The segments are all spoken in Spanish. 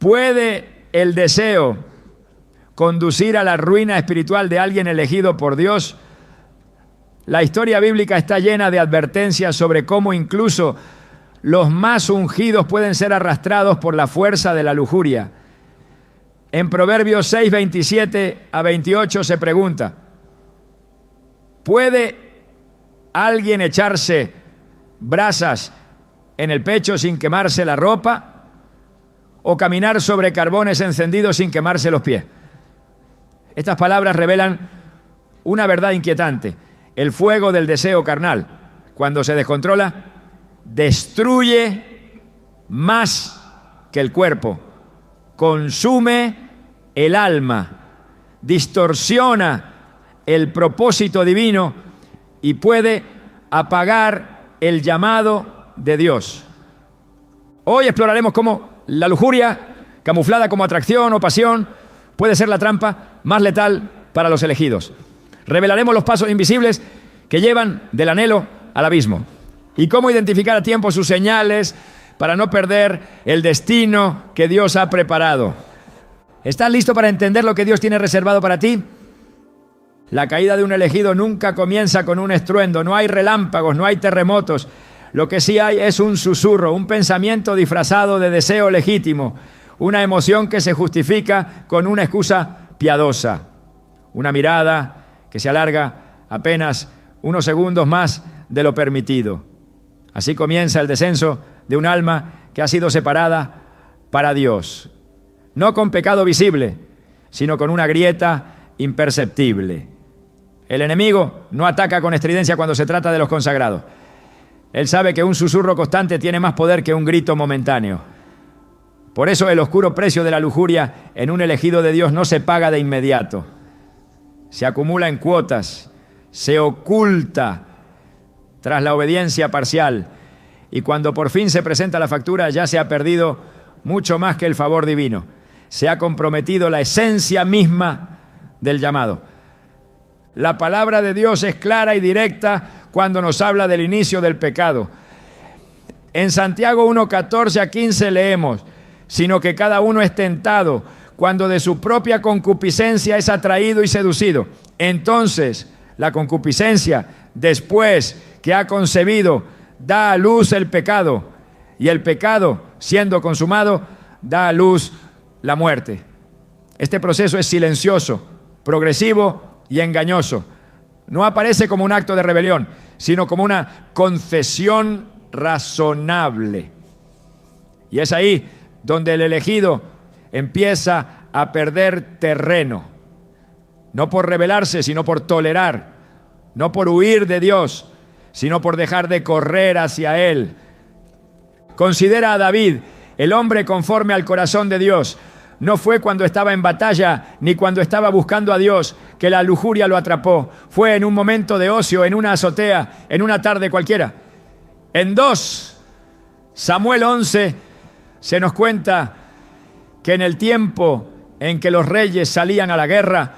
¿Puede el deseo conducir a la ruina espiritual de alguien elegido por Dios? La historia bíblica está llena de advertencias sobre cómo incluso los más ungidos pueden ser arrastrados por la fuerza de la lujuria. En Proverbios 6, 27 a 28 se pregunta: ¿puede alguien echarse brasas en el pecho sin quemarse la ropa? ¿O caminar sobre carbones encendidos sin quemarse los pies? Estas palabras revelan una verdad inquietante. El fuego del deseo carnal, cuando se descontrola, destruye más que el cuerpo, consume el alma, distorsiona el propósito divino y puede apagar el llamado de Dios. Hoy exploraremos cómo la lujuria, camuflada como atracción o pasión, puede ser la trampa más letal para los elegidos. Revelaremos los pasos invisibles que llevan del anhelo al abismo y cómo identificar a tiempo sus señales para no perder el destino que Dios ha preparado. ¿Estás listo para entender lo que Dios tiene reservado para ti? La caída de un elegido nunca comienza con un estruendo, no hay relámpagos, no hay terremotos. Lo que sí hay es un susurro, un pensamiento disfrazado de deseo legítimo, una emoción que se justifica con una excusa piadosa, una mirada que se alarga apenas unos segundos más de lo permitido. Así comienza el descenso de un alma que ha sido separada para Dios, no con pecado visible, sino con una grieta imperceptible. El enemigo no ataca con estridencia cuando se trata de los consagrados. Él sabe que un susurro constante tiene más poder que un grito momentáneo. Por eso el oscuro precio de la lujuria en un elegido de Dios no se paga de inmediato. Se acumula en cuotas, se oculta tras la obediencia parcial, y cuando por fin se presenta la factura ya se ha perdido mucho más que el favor divino. Se ha comprometido la esencia misma del llamado. La palabra de Dios es clara y directa cuando nos habla del inicio del pecado. En Santiago 1, 14 a 15 leemos: sino que cada uno es tentado cuando de su propia concupiscencia es atraído y seducido. Entonces, la concupiscencia, después que ha concebido, da a luz el pecado, y el pecado, siendo consumado, da a luz la muerte. Este proceso es silencioso, progresivo y engañoso. No aparece como un acto de rebelión, sino como una confesión razonable. Y es ahí donde el elegido empieza a perder terreno. No por rebelarse, sino por tolerar. No por huir de Dios, sino por dejar de correr hacia Él. Considera a David, el hombre conforme al corazón de Dios. No fue cuando estaba en batalla ni cuando estaba buscando a Dios que la lujuria lo atrapó. Fue en un momento de ocio, en una azotea, en una tarde cualquiera. En 2 Samuel 11 se nos cuenta que en el tiempo en que los reyes salían a la guerra,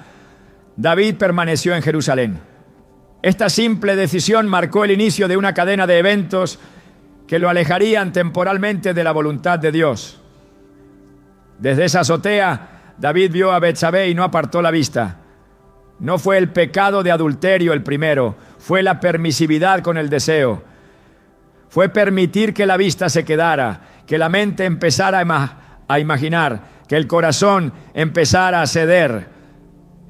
David permaneció en Jerusalén. Esta simple decisión marcó el inicio de una cadena de eventos que lo alejarían temporalmente de la voluntad de Dios. Desde esa azotea, David vio a Betsabé y no apartó la vista. No fue el pecado de adulterio el primero, fue la permisividad con el deseo. Fue permitir que la vista se quedara, que la mente empezara a imaginar, que el corazón empezara a ceder.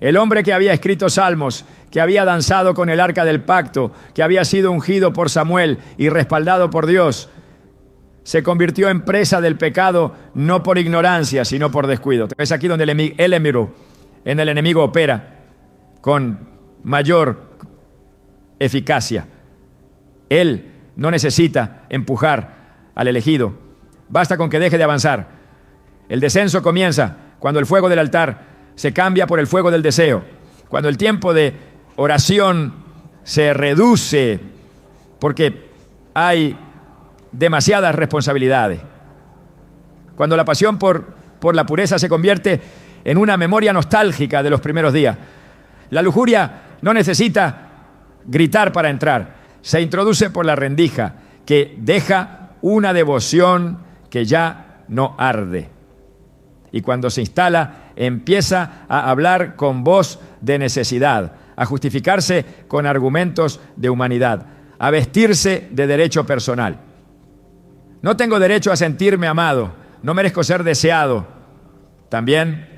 El hombre que había escrito salmos, que había danzado con el arca del pacto, que había sido ungido por Samuel y respaldado por Dios, se convirtió en presa del pecado, no por ignorancia, sino por descuido. Es aquí donde el enemigo opera con mayor eficacia. Él no necesita empujar al elegido. Basta con que deje de avanzar. El descenso comienza cuando el fuego del altar se cambia por el fuego del deseo. Cuando el tiempo de oración se reduce porque hay demasiadas responsabilidades. Cuando la pasión por la pureza se convierte en una memoria nostálgica de los primeros días. La lujuria no necesita gritar para entrar. Se introduce por la rendija, que deja una devoción que ya no arde. y cuando se instala empieza a hablar con voz de necesidad, a justificarse con argumentos de humanidad, a vestirse de derecho personal. No tengo derecho a sentirme amado, no merezco ser deseado. También,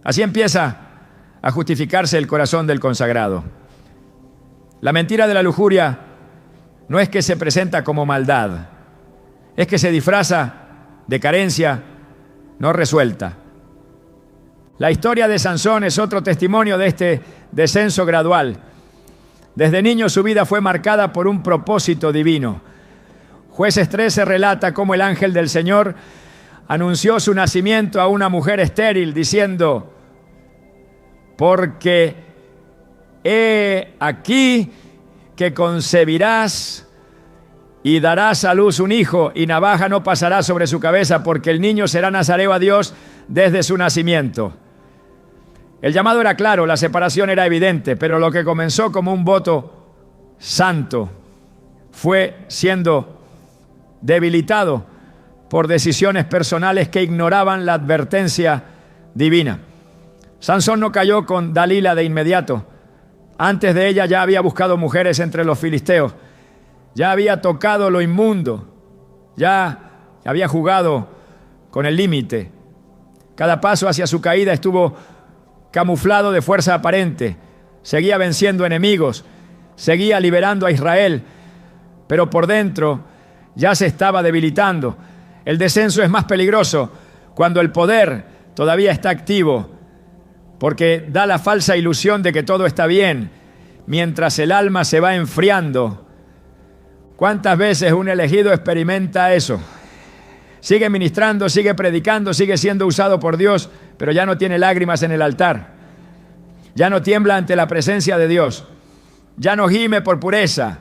así empieza a justificarse el corazón del consagrado. La mentira de la lujuria no es que se presenta como maldad, es que se disfraza de carencia no resuelta. La historia de Sansón es otro testimonio de este descenso gradual. Desde niño su vida fue marcada por un propósito divino. Jueces 13 relata cómo el ángel del Señor anunció su nacimiento a una mujer estéril diciendo: porque he aquí que concebirás y darás a luz un hijo, y navaja no pasará sobre su cabeza, porque el niño será nazareo a Dios desde su nacimiento. El llamado era claro, la separación era evidente, pero lo que comenzó como un voto santo fue siendo debilitado por decisiones personales que ignoraban la advertencia divina. Sansón no cayó con Dalila de inmediato. Antes de ella ya había buscado mujeres entre los filisteos, ya había tocado lo inmundo, ya había jugado con el límite. Cada paso hacia su caída estuvo camuflado de fuerza aparente. Seguía venciendo enemigos, seguía liberando a Israel, pero por dentro ya se estaba debilitando. El descenso es más peligroso cuando el poder todavía está activo, porque da la falsa ilusión de que todo está bien, mientras el alma se va enfriando. ¿Cuántas veces un elegido experimenta eso? Sigue ministrando, sigue predicando, sigue siendo usado por Dios, pero ya no tiene lágrimas en el altar. Ya no tiembla ante la presencia de Dios. Ya no gime por pureza.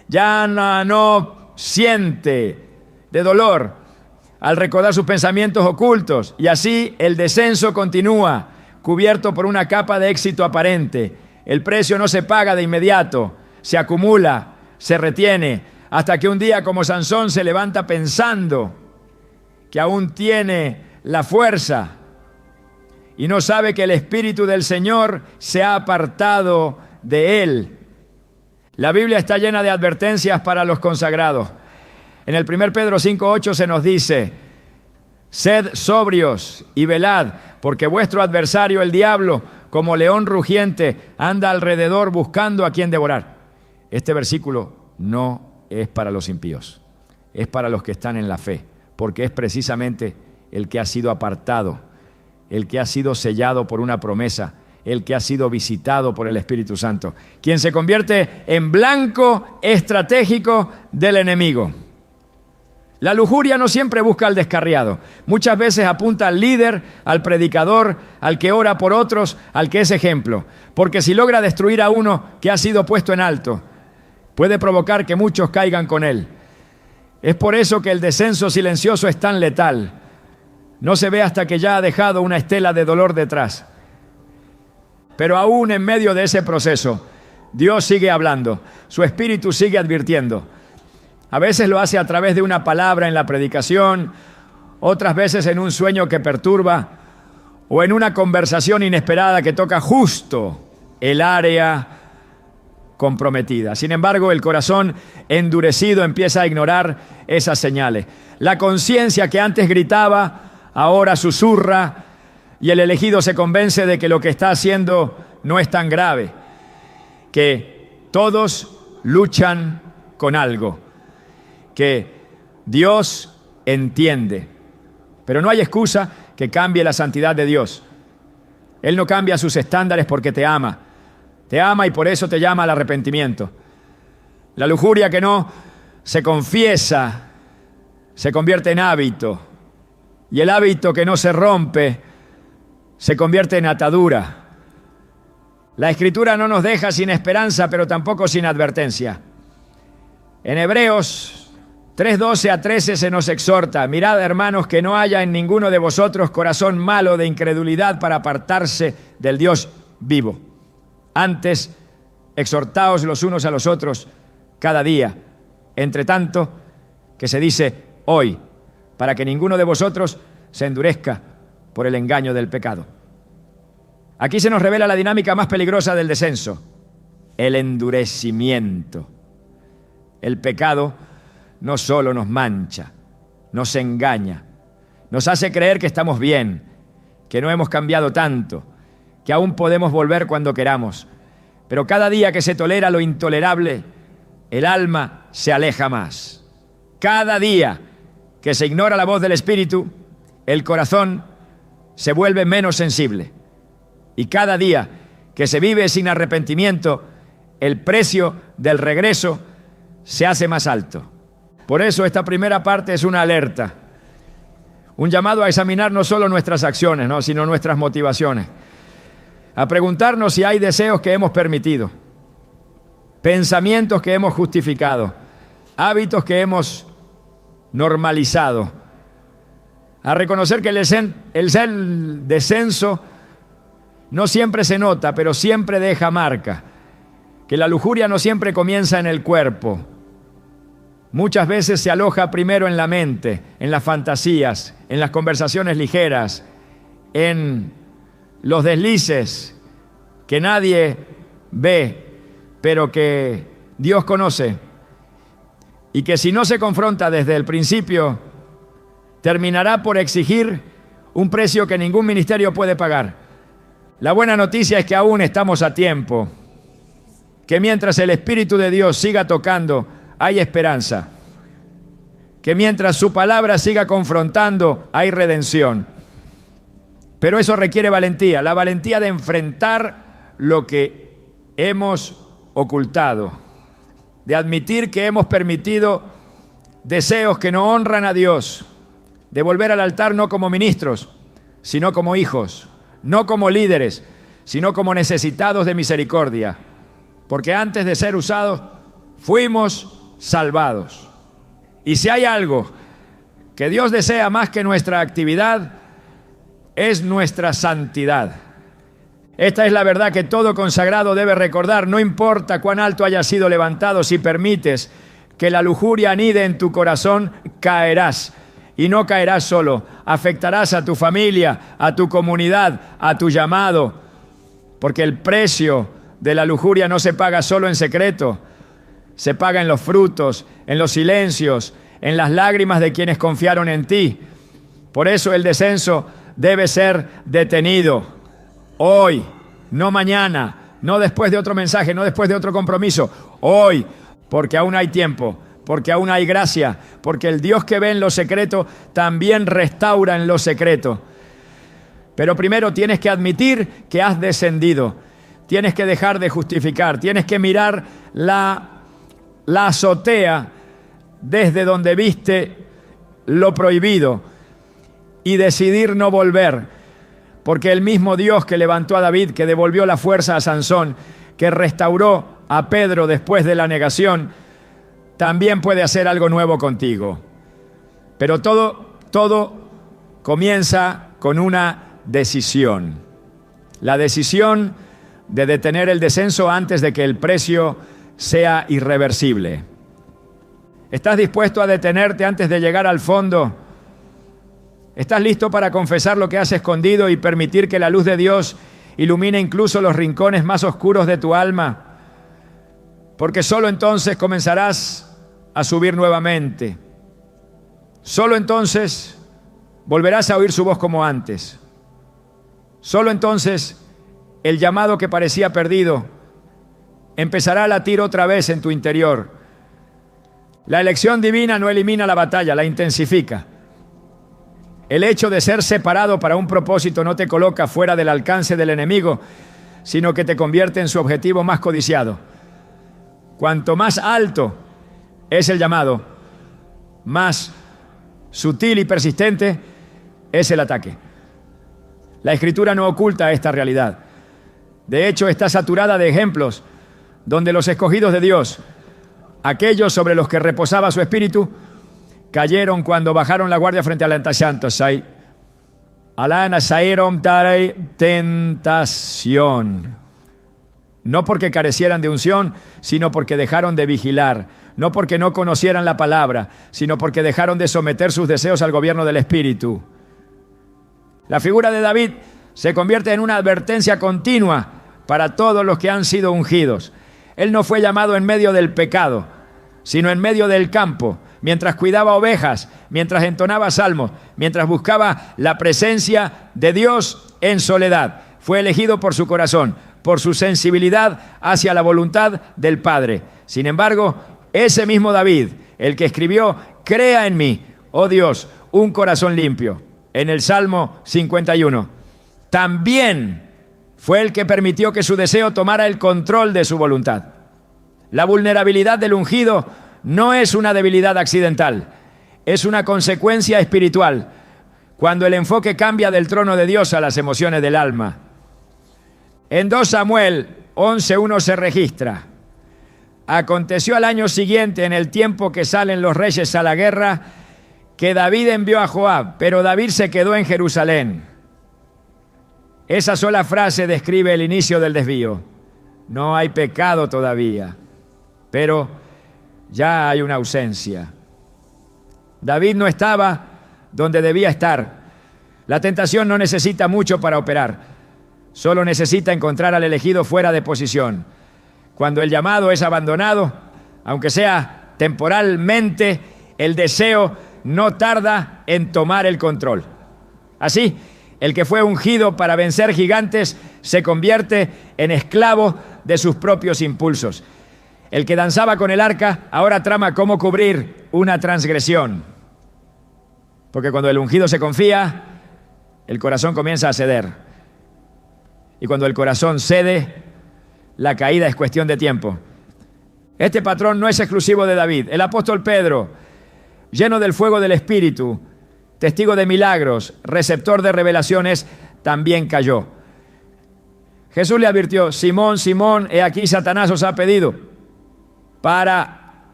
Ya no siente de dolor al recordar sus pensamientos ocultos. Y así el descenso continúa, cubierto por una capa de éxito aparente. El precio no se paga de inmediato, se acumula, se retiene, hasta que un día, como Sansón, se levanta pensando que aún tiene la fuerza y no sabe que el Espíritu del Señor se ha apartado de él. La Biblia está llena de advertencias para los consagrados. En el 1 Pedro 5:8 se nos dice: sed sobrios y velad, porque vuestro adversario el diablo, como león rugiente, anda alrededor buscando a quien devorar. Este versículo no es para los impíos, es para los que están en la fe, porque es precisamente el que ha sido apartado, el que ha sido sellado por una promesa, el que ha sido visitado por el Espíritu Santo, quien se convierte en blanco estratégico del enemigo. La lujuria no siempre busca al descarriado. Muchas veces apunta al líder, al predicador, al que ora por otros, al que es ejemplo. Porque si logra destruir a uno que ha sido puesto en alto, puede provocar que muchos caigan con él. Es por eso que el descenso silencioso es tan letal. No se ve hasta que ya ha dejado una estela de dolor detrás. Pero aún en medio de ese proceso, Dios sigue hablando. Su Espíritu sigue advirtiendo. A veces lo hace a través de una palabra en la predicación, otras veces en un sueño que perturba o en una conversación inesperada que toca justo el área comprometida. Sin embargo, el corazón endurecido empieza a ignorar esas señales. La conciencia que antes gritaba, ahora susurra, y el elegido se convence de que lo que está haciendo no es tan grave, que todos luchan con algo, que Dios entiende. Pero no hay excusa que cambie la santidad de Dios. Él no cambia sus estándares porque te ama. Te ama y por eso te llama al arrepentimiento. La lujuria que no se confiesa se convierte en hábito. Y el hábito que no se rompe se convierte en atadura. La Escritura no nos deja sin esperanza, pero tampoco sin advertencia. En Hebreos 3:12 a 13 se nos exhorta: mirad, hermanos, que no haya en ninguno de vosotros corazón malo de incredulidad para apartarse del Dios vivo. Antes, exhortaos los unos a los otros cada día, entre tanto que se dice hoy, para que ninguno de vosotros se endurezca por el engaño del pecado. Aquí se nos revela la dinámica más peligrosa del descenso: el endurecimiento. El pecado no solo nos mancha, nos engaña, nos hace creer que estamos bien, que no hemos cambiado tanto, que aún podemos volver cuando queramos. Pero cada día que se tolera lo intolerable, el alma se aleja más. Cada día que se ignora la voz del Espíritu, el corazón se vuelve menos sensible. Y cada día que se vive sin arrepentimiento, el precio del regreso se hace más alto. Por eso esta primera parte es una alerta, un llamado a examinar no solo nuestras acciones, sino nuestras motivaciones, a preguntarnos si hay deseos que hemos permitido, pensamientos que hemos justificado, hábitos que hemos normalizado, a reconocer que el descenso no siempre se nota, pero siempre deja marca, que la lujuria no siempre comienza en el cuerpo. Muchas veces se aloja primero en la mente, en las fantasías, en las conversaciones ligeras, en los deslices que nadie ve, pero que Dios conoce, y que si no se confronta desde el principio, terminará por exigir un precio que ningún ministerio puede pagar. La buena noticia es que aún estamos a tiempo, que mientras el Espíritu de Dios siga tocando, hay esperanza, que mientras su palabra siga confrontando, hay redención. Pero eso requiere valentía, la valentía de enfrentar lo que hemos ocultado, de admitir que hemos permitido deseos que no honran a Dios, de volver al altar no como ministros, sino como hijos, no como líderes, sino como necesitados de misericordia, porque antes de ser usados, fuimos salvados. Y si hay algo que Dios desea más que nuestra actividad, es nuestra santidad. Esta es la verdad que todo consagrado debe recordar, no importa cuán alto haya sido levantado, si permites que la lujuria anide en tu corazón, caerás. Y no caerás solo, afectarás a tu familia, a tu comunidad, a tu llamado, porque el precio de la lujuria no se paga solo en secreto, se paga en los frutos, en los silencios, en las lágrimas de quienes confiaron en ti. Por eso el descenso debe ser detenido hoy, no mañana, no después de otro mensaje, no después de otro compromiso, hoy, porque aún hay tiempo, porque aún hay gracia, porque el Dios que ve en lo secreto también restaura en lo secreto. Pero primero tienes que admitir que has descendido, tienes que dejar de justificar, tienes que mirar la azotea desde donde viste lo prohibido y decidir no volver, porque el mismo Dios que levantó a David, que devolvió la fuerza a Sansón, que restauró a Pedro después de la negación, también puede hacer algo nuevo contigo. Pero todo comienza con una decisión. La decisión de detener el descenso antes de que el precio sea irreversible. ¿Estás dispuesto a detenerte antes de llegar al fondo? ¿Estás listo para confesar lo que has escondido y permitir que la luz de Dios ilumine incluso los rincones más oscuros de tu alma? Porque solo entonces comenzarás a subir nuevamente. Solo entonces volverás a oír su voz como antes. Solo entonces el llamado que parecía perdido empezará a latir otra vez en tu interior. La elección divina no elimina la batalla, la intensifica. El hecho de ser separado para un propósito no te coloca fuera del alcance del enemigo, sino que te convierte en su objetivo más codiciado. Cuanto más alto es el llamado, más sutil y persistente es el ataque. La Escritura no oculta esta realidad. De hecho, está saturada de ejemplos donde los escogidos de Dios, aquellos sobre los que reposaba su espíritu, cayeron cuando bajaron la guardia frente al antasantosai. Alana saeron tare tentación. No porque carecieran de unción, sino porque dejaron de vigilar. No porque no conocieran la palabra, sino porque dejaron de someter sus deseos al gobierno del Espíritu. La figura de David se convierte en una advertencia continua para todos los que han sido ungidos. Él no fue llamado en medio del pecado, sino en medio del campo, mientras cuidaba ovejas, mientras entonaba salmos, mientras buscaba la presencia de Dios en soledad. Fue elegido por su corazón, por su sensibilidad hacia la voluntad del Padre. Sin embargo, ese mismo David, el que escribió, crea en mí, oh Dios, un corazón limpio, en el Salmo 51, también fue el que permitió que su deseo tomara el control de su voluntad. La vulnerabilidad del ungido no es una debilidad accidental, es una consecuencia espiritual, cuando el enfoque cambia del trono de Dios a las emociones del alma. En 2 Samuel 11:1 se registra: aconteció al año siguiente, en el tiempo que salen los reyes a la guerra, que David envió a Joab, pero David se quedó en Jerusalén. Esa sola frase describe el inicio del desvío. No hay pecado todavía, pero ya hay una ausencia. David no estaba donde debía estar. La tentación no necesita mucho para operar, solo necesita encontrar al elegido fuera de posición. Cuando el llamado es abandonado, aunque sea temporalmente, el deseo no tarda en tomar el control. Así, el que fue ungido para vencer gigantes se convierte en esclavo de sus propios impulsos. El que danzaba con el arca ahora trama cómo cubrir una transgresión. Porque cuando el ungido se confía, el corazón comienza a ceder. Y cuando el corazón cede, la caída es cuestión de tiempo. Este patrón no es exclusivo de David. El apóstol Pedro, lleno del fuego del Espíritu, testigo de milagros, receptor de revelaciones, también cayó. Jesús le advirtió: Simón, Simón, he aquí Satanás os ha pedido para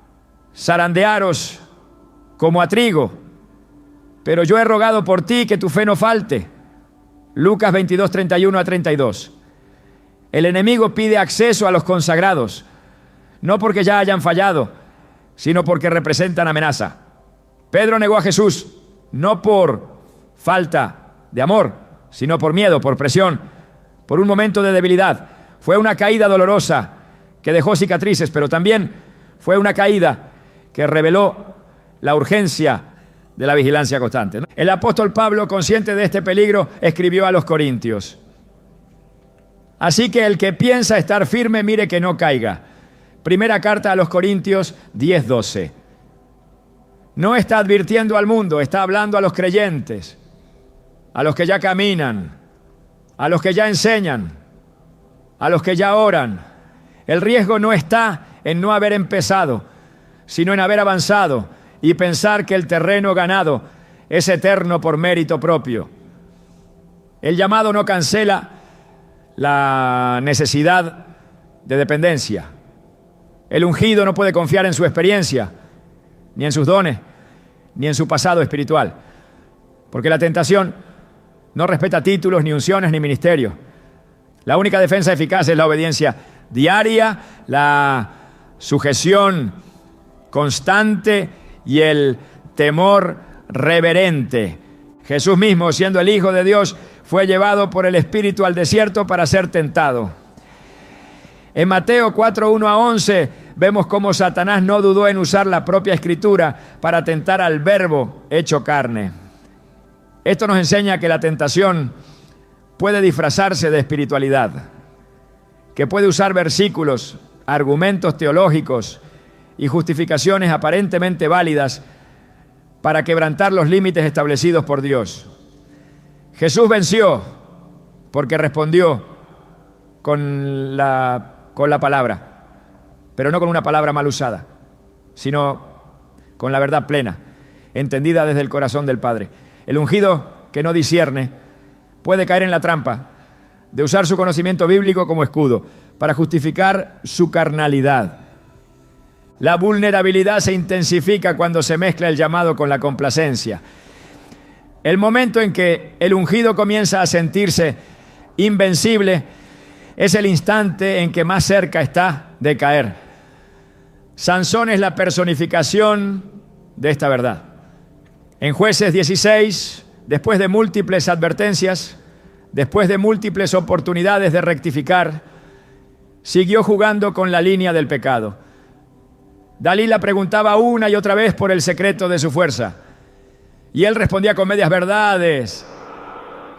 zarandearos como a trigo, pero yo he rogado por ti que tu fe no falte. Lucas 22:31-32. El enemigo pide acceso a los consagrados, no porque ya hayan fallado, sino porque representan amenaza. Pedro negó a Jesús, no por falta de amor, sino por miedo, por presión, por un momento de debilidad. Fue una caída dolorosa que dejó cicatrices, pero también fue una caída que reveló la urgencia de la vigilancia constante. El apóstol Pablo, consciente de este peligro, escribió a los Corintios: así que el que piensa estar firme, mire que no caiga. Primera carta a los Corintios 10:12. No está advirtiendo al mundo, está hablando a los creyentes, a los que ya caminan, a los que ya enseñan, a los que ya oran. El riesgo no está en no haber empezado, sino en haber avanzado y pensar que el terreno ganado es eterno por mérito propio. El llamado no cancela la necesidad de dependencia. El ungido no puede confiar en su experiencia, ni en sus dones, ni en su pasado espiritual, porque la tentación no respeta títulos, ni unciones, ni ministerios. La única defensa eficaz es la obediencia diaria, la sujeción constante y el temor reverente. Jesús mismo, siendo el Hijo de Dios, fue llevado por el Espíritu al desierto para ser tentado. En Mateo 4:1-11 vemos cómo Satanás no dudó en usar la propia Escritura para tentar al Verbo hecho carne. Esto nos enseña que la tentación puede disfrazarse de espiritualidad, que puede usar versículos, argumentos teológicos y justificaciones aparentemente válidas para quebrantar los límites establecidos por Dios. Jesús venció porque respondió con la palabra, pero no con una palabra mal usada, sino con la verdad plena, entendida desde el corazón del Padre. El ungido que no discierne puede caer en la trampa de usar su conocimiento bíblico como escudo para justificar su carnalidad. La vulnerabilidad se intensifica cuando se mezcla el llamado con la complacencia. El momento en que el ungido comienza a sentirse invencible es el instante en que más cerca está de caer. Sansón es la personificación de esta verdad. En Jueces 16, después de múltiples advertencias, después de múltiples oportunidades de rectificar, siguió jugando con la línea del pecado. Dalila preguntaba una y otra vez por el secreto de su fuerza. Y él respondía con medias verdades,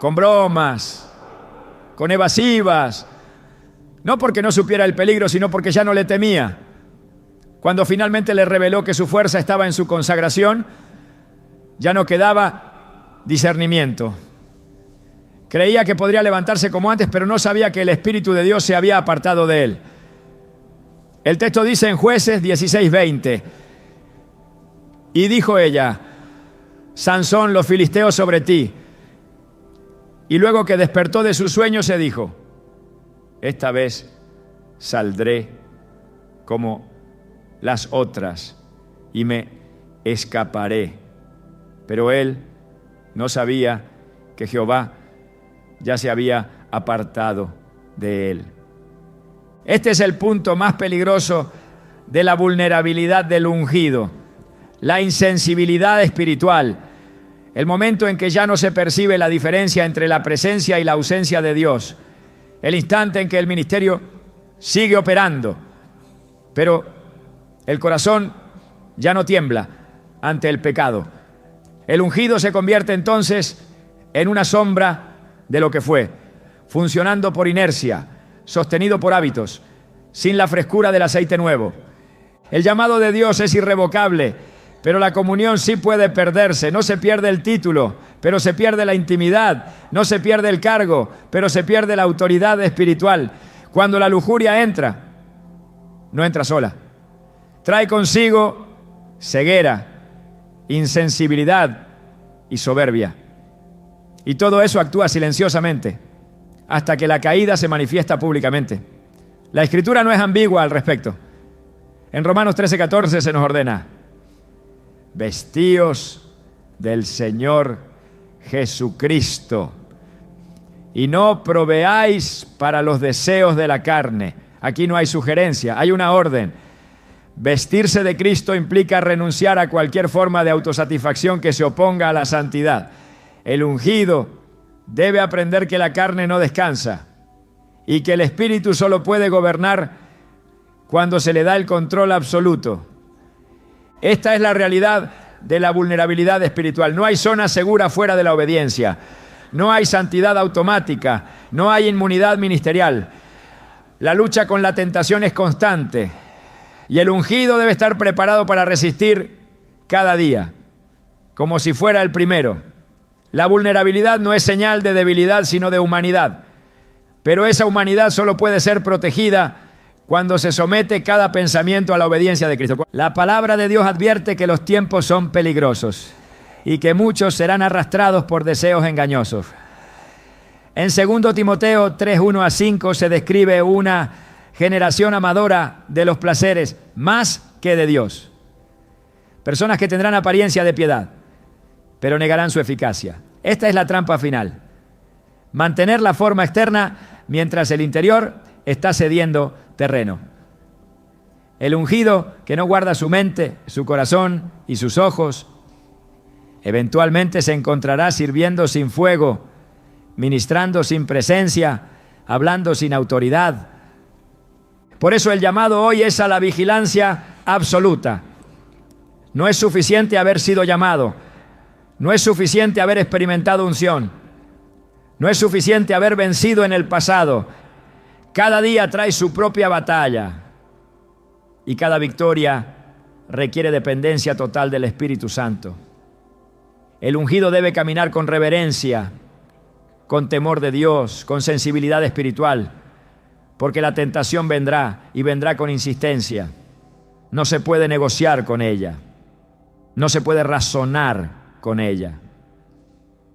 con bromas, con evasivas. No porque no supiera el peligro, sino porque ya no le temía. Cuando finalmente le reveló que su fuerza estaba en su consagración, ya no quedaba discernimiento. Creía que podría levantarse como antes, pero no sabía que el Espíritu de Dios se había apartado de él. El texto dice en Jueces 16:20, y dijo ella: Sansón, los filisteos sobre ti. Y luego que despertó de su sueño se dijo: esta vez saldré como las otras y me escaparé. Pero él no sabía que Jehová ya se había apartado de él. Este es el punto más peligroso de la vulnerabilidad del ungido, la insensibilidad espiritual, el momento en que ya no se percibe la diferencia entre la presencia y la ausencia de Dios, el instante en que el ministerio sigue operando, pero el corazón ya no tiembla ante el pecado. El ungido se convierte entonces en una sombra de lo que fue, funcionando por inercia, sostenido por hábitos, sin la frescura del aceite nuevo. El llamado de Dios es irrevocable, pero la comunión sí puede perderse. No se pierde el título, pero se pierde la intimidad. No se pierde el cargo, pero se pierde la autoridad espiritual. Cuando la lujuria entra, no entra sola. Trae consigo ceguera, insensibilidad y soberbia. Y todo eso actúa silenciosamente hasta que la caída se manifiesta públicamente. La Escritura no es ambigua al respecto. En Romanos 13:14 se nos ordena: vestíos del Señor Jesucristo y no proveáis para los deseos de la carne. Aquí no hay sugerencia, hay una orden. Vestirse de Cristo implica renunciar a cualquier forma de autosatisfacción que se oponga a la santidad. El ungido debe aprender que la carne no descansa y que el Espíritu solo puede gobernar cuando se le da el control absoluto. Esta es la realidad de la vulnerabilidad espiritual. No hay zona segura fuera de la obediencia. No hay santidad automática. No hay inmunidad ministerial. La lucha con la tentación es constante. Y el ungido debe estar preparado para resistir cada día, como si fuera el primero. La vulnerabilidad no es señal de debilidad, sino de humanidad. Pero esa humanidad solo puede ser protegida cuando se somete cada pensamiento a la obediencia de Cristo. La palabra de Dios advierte que los tiempos son peligrosos y que muchos serán arrastrados por deseos engañosos. En 2 Timoteo 3:1-5 se describe una generación amadora de los placeres más que de Dios. Personas que tendrán apariencia de piedad, pero negarán su eficacia. Esta es la trampa final. Mantener la forma externa mientras el interior está cediendo terreno. El ungido que no guarda su mente, su corazón y sus ojos, eventualmente se encontrará sirviendo sin fuego, ministrando sin presencia, hablando sin autoridad. Por eso el llamado hoy es a la vigilancia absoluta. No es suficiente haber sido llamado. No es suficiente haber experimentado unción. No es suficiente haber vencido en el pasado. Cada día trae su propia batalla y cada victoria requiere dependencia total del Espíritu Santo. El ungido debe caminar con reverencia, con temor de Dios, con sensibilidad espiritual, porque la tentación vendrá y vendrá con insistencia. No se puede negociar con ella, no se puede razonar con ella.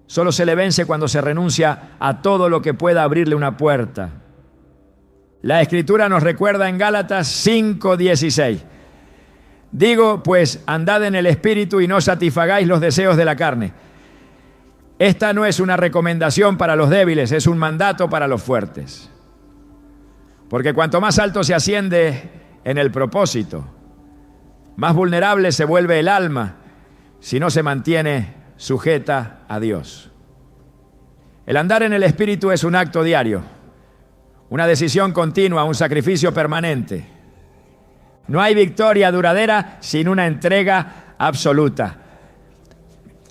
Solo se le vence cuando se renuncia a todo lo que pueda abrirle una puerta. La Escritura nos recuerda en Gálatas 5:16. Digo, pues, andad en el Espíritu y no satisfagáis los deseos de la carne. Esta no es una recomendación para los débiles, es un mandato para los fuertes. Porque cuanto más alto se asciende en el propósito, más vulnerable se vuelve el alma si no se mantiene sujeta a Dios. El andar en el Espíritu es un acto diario, una decisión continua, un sacrificio permanente. No hay victoria duradera sin una entrega absoluta.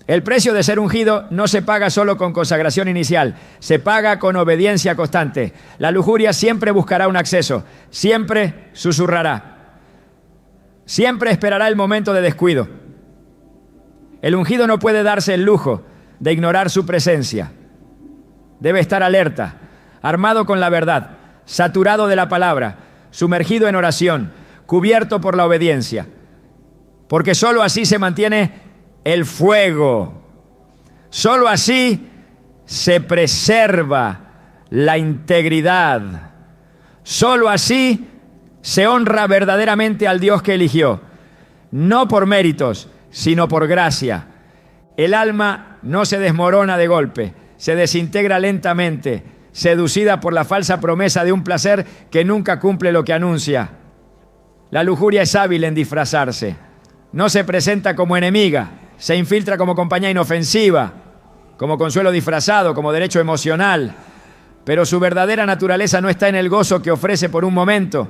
El precio de ser ungido no se paga solo con consagración inicial, se paga con obediencia constante. La lujuria siempre buscará un acceso, siempre susurrará, siempre esperará el momento de descuido. El ungido no puede darse el lujo de ignorar su presencia. Debe estar alerta, armado con la verdad, saturado de la palabra, sumergido en oración, cubierto por la obediencia, porque sólo así se mantiene el fuego. Sólo así se preserva la integridad. Sólo así se honra verdaderamente al Dios que eligió, no por méritos, sino por gracia. El alma no se desmorona de golpe, se desintegra lentamente, seducida por la falsa promesa de un placer que nunca cumple lo que anuncia. La lujuria es hábil en disfrazarse. No se presenta como enemiga, se infiltra como compañía inofensiva, como consuelo disfrazado, como derecho emocional. Pero su verdadera naturaleza no está en el gozo que ofrece por un momento,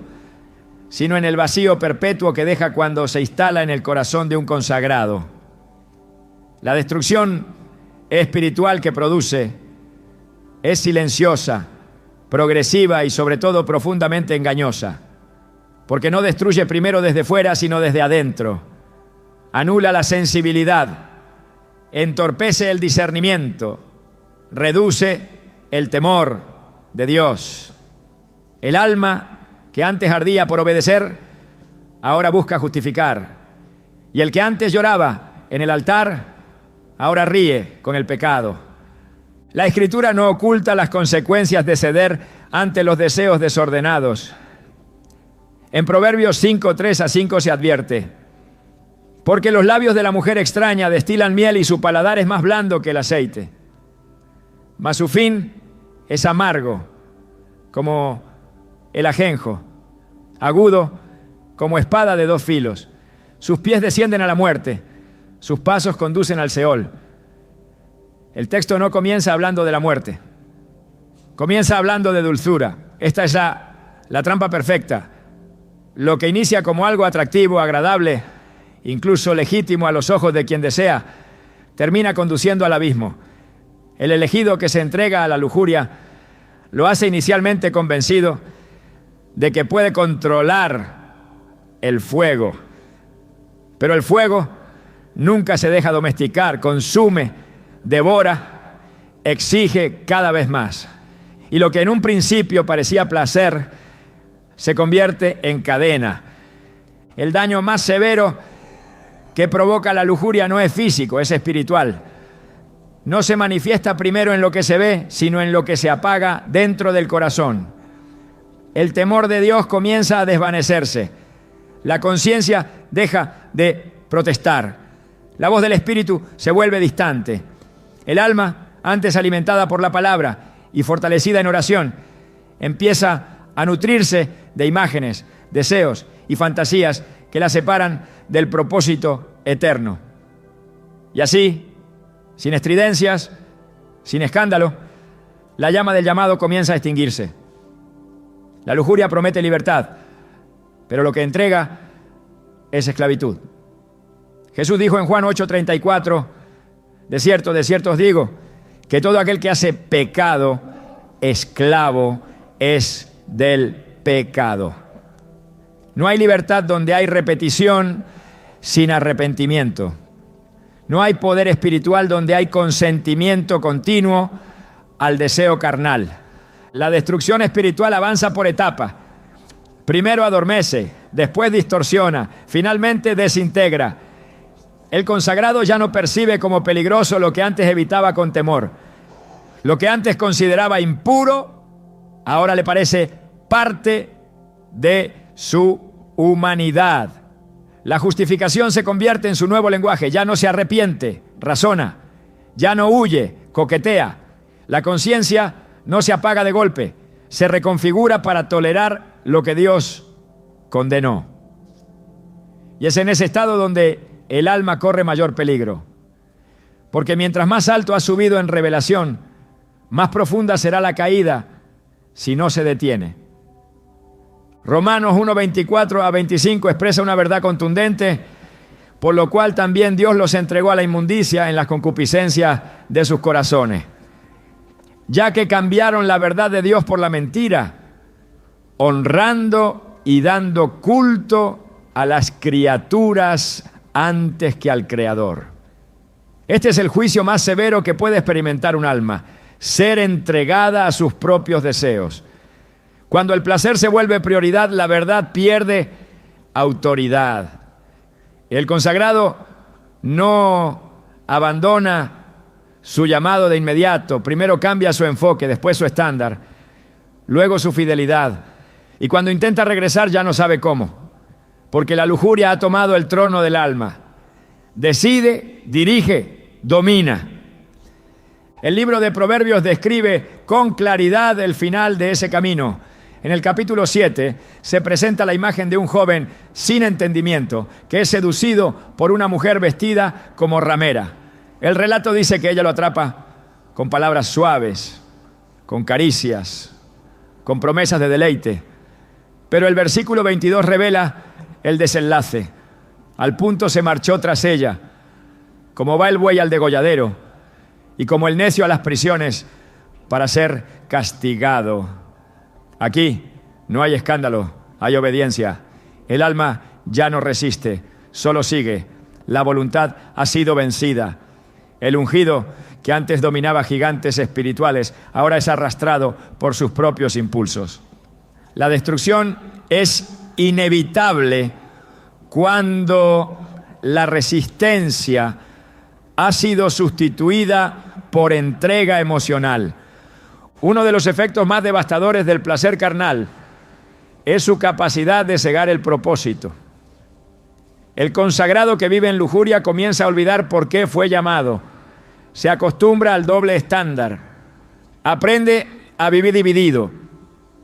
sino en el vacío perpetuo que deja cuando se instala en el corazón de un consagrado. La destrucción espiritual que produce es silenciosa, progresiva y sobre todo profundamente engañosa, porque no destruye primero desde fuera, sino desde adentro. Anula la sensibilidad, entorpece el discernimiento, reduce el temor de Dios. El alma que antes ardía por obedecer, ahora busca justificar. Y el que antes lloraba en el altar, ahora ríe con el pecado. La Escritura no oculta las consecuencias de ceder ante los deseos desordenados. En Proverbios 5, 3-5 se advierte: porque los labios de la mujer extraña destilan miel y su paladar es más blando que el aceite. Mas su fin es amargo como el ajenjo, agudo como espada de dos filos. Sus pies descienden a la muerte, sus pasos conducen al Seol. El texto no comienza hablando de la muerte, comienza hablando de dulzura. Esta es la trampa perfecta. Lo que inicia como algo atractivo, agradable, incluso legítimo a los ojos de quien desea, termina conduciendo al abismo. El elegido que se entrega a la lujuria lo hace inicialmente convencido de que puede controlar el fuego. Pero el fuego nunca se deja domesticar, consume, devora, exige cada vez más. Y lo que en un principio parecía placer se convierte en cadena. El daño más severo que provoca la lujuria no es físico, es espiritual. No se manifiesta primero en lo que se ve, sino en lo que se apaga dentro del corazón. El temor de Dios comienza a desvanecerse. La conciencia deja de protestar. La voz del Espíritu se vuelve distante. El alma, antes alimentada por la palabra y fortalecida en oración, empieza a nutrirse de imágenes, deseos y fantasías que la separan del propósito eterno. Y así, sin estridencias, sin escándalo, la llama del llamado comienza a extinguirse. La lujuria promete libertad, pero lo que entrega es esclavitud. Jesús dijo en Juan 8:34, de cierto os digo, que todo aquel que hace pecado, esclavo es del pecado. No hay libertad donde hay repetición sin arrepentimiento. No hay poder espiritual donde hay consentimiento continuo al deseo carnal. La destrucción espiritual avanza por etapas. Primero adormece, después distorsiona, finalmente desintegra. El consagrado ya no percibe como peligroso lo que antes evitaba con temor. Lo que antes consideraba impuro, ahora le parece parte de su humanidad. La justificación se convierte en su nuevo lenguaje. Ya no se arrepiente, razona. Ya no huye, coquetea. La conciencia no se apaga de golpe. Se reconfigura para tolerar lo que Dios condenó. Y es en ese estado donde el alma corre mayor peligro. Porque mientras más alto has subido en revelación, más profunda será la caída si no se detiene. Romanos 1:24 a 25 expresa una verdad contundente, por lo cual también Dios los entregó a la inmundicia en las concupiscencias de sus corazones, ya que cambiaron la verdad de Dios por la mentira, honrando y dando culto a las criaturas antes que al Creador. Este es el juicio más severo que puede experimentar un alma: ser entregada a sus propios deseos. Cuando el placer se vuelve prioridad, la verdad pierde autoridad. El consagrado no abandona su llamado de inmediato. Primero cambia su enfoque, después su estándar, luego su fidelidad. Y cuando intenta regresar ya no sabe cómo, porque la lujuria ha tomado el trono del alma. Decide, dirige, domina. El libro de Proverbios describe con claridad el final de ese camino. En el capítulo 7 se presenta la imagen de un joven sin entendimiento que es seducido por una mujer vestida como ramera. El relato dice que ella lo atrapa con palabras suaves, con caricias, con promesas de deleite. Pero el versículo 22 revela el desenlace. Al punto se marchó tras ella, como va el buey al degolladero y como el necio a las prisiones para ser castigado. Aquí no hay escándalo, hay obediencia. El alma ya no resiste, solo sigue. La voluntad ha sido vencida. El ungido, que antes dominaba gigantes espirituales, ahora es arrastrado por sus propios impulsos. La destrucción es inevitable cuando la resistencia ha sido sustituida por entrega emocional. Uno de los efectos más devastadores del placer carnal es su capacidad de cegar el propósito. El consagrado que vive en lujuria comienza a olvidar por qué fue llamado. Se acostumbra al doble estándar. Aprende a vivir dividido.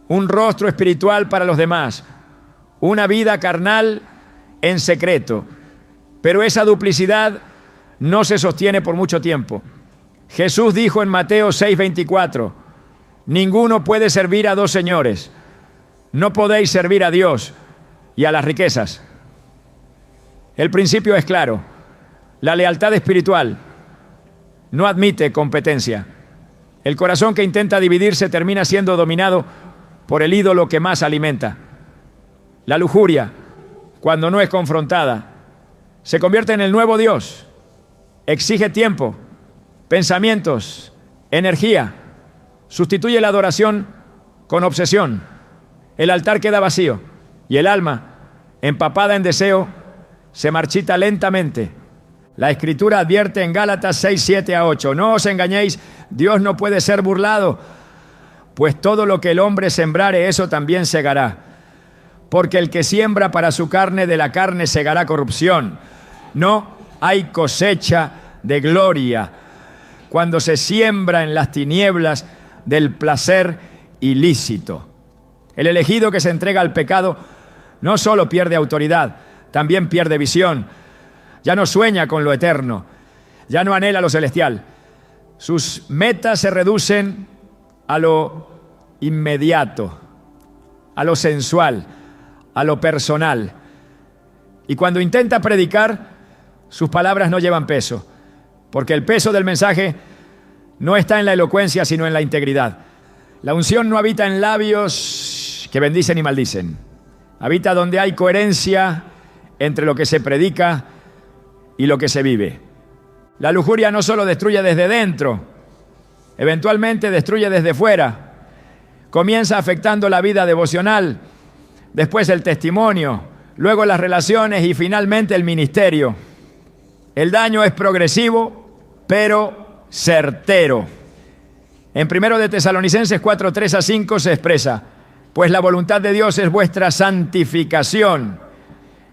Un rostro espiritual para los demás. Una vida carnal en secreto. Pero esa duplicidad no se sostiene por mucho tiempo. Jesús dijo en Mateo 6:24: ninguno puede servir a dos señores. No podéis servir a Dios y a las riquezas. El principio es claro. La lealtad espiritual no admite competencia. El corazón que intenta dividirse termina siendo dominado por el ídolo que más alimenta. La lujuria, cuando no es confrontada, se convierte en el nuevo Dios. Exige tiempo, pensamientos, energía. Sustituye la adoración con obsesión. El altar queda vacío y el alma, empapada en deseo, se marchita lentamente. La Escritura advierte en Gálatas 6:7-8: no os engañéis, Dios no puede ser burlado, pues todo lo que el hombre sembrare, eso también segará. Porque el que siembra para su carne, de la carne segará corrupción. No hay cosecha de gloria cuando se siembra en las tinieblas del placer ilícito. El elegido que se entrega al pecado no solo pierde autoridad, también pierde visión. Ya no sueña con lo eterno, ya no anhela lo celestial. Sus metas se reducen a lo inmediato, a lo sensual, a lo personal. Y cuando intenta predicar, sus palabras no llevan peso, porque el peso del mensaje no está en la elocuencia, sino en la integridad. La unción no habita en labios que bendicen y maldicen. Habita donde hay coherencia entre lo que se predica y lo que se vive. La lujuria no solo destruye desde dentro, eventualmente destruye desde fuera. Comienza afectando la vida devocional, después el testimonio, luego las relaciones y finalmente el ministerio. El daño es progresivo, pero certero. En 1 de Tesalonicenses 4:3-5 se expresa: pues la voluntad de Dios es vuestra santificación,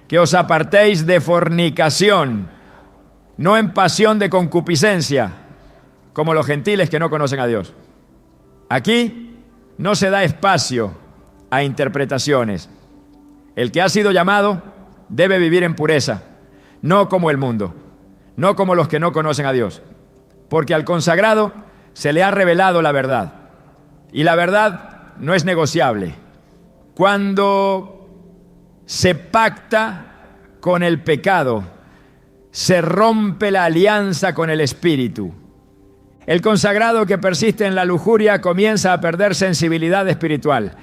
que os apartéis de fornicación, no en pasión de concupiscencia, como los gentiles que no conocen a Dios. Aquí no se da espacio a interpretaciones. El que ha sido llamado debe vivir en pureza, no como el mundo, no como los que no conocen a Dios. porque al consagrado se le ha revelado la verdad. Y la verdad no es negociable. Cuando se pacta con el pecado, se rompe la alianza con el espíritu. El consagrado que persiste en la lujuria comienza a perder sensibilidad espiritual.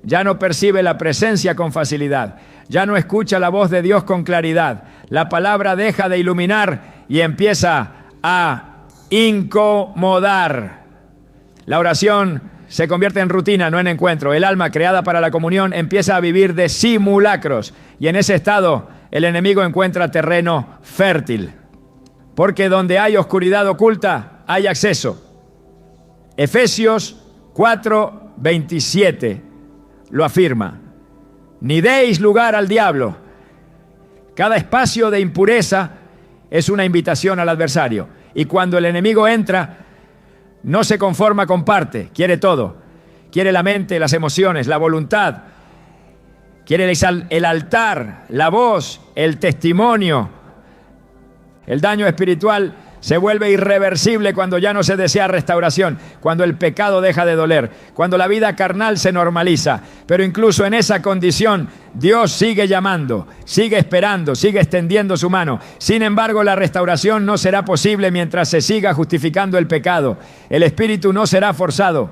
Ya no percibe la presencia con facilidad. Ya no escucha la voz de Dios con claridad. La palabra deja de iluminar y empieza a incomodar. La oración se convierte en rutina, no en encuentro. El alma creada para la comunión empieza a vivir de simulacros. Y en ese estado el enemigo encuentra terreno fértil. Porque donde hay oscuridad oculta, hay acceso. Efesios 4:27 lo afirma. Ni deis lugar al diablo. Cada espacio de impureza es una invitación al adversario. Y cuando el enemigo entra, no se conforma con parte, quiere todo. Quiere la mente, las emociones, la voluntad. Quiere el altar, la voz, el testimonio. El daño espiritual se vuelve irreversible cuando ya no se desea restauración, cuando el pecado deja de doler, cuando la vida carnal se normaliza. Pero incluso en esa condición, Dios sigue llamando, sigue esperando, sigue extendiendo su mano. Sin embargo, la restauración no será posible mientras se siga justificando el pecado. El espíritu no será forzado,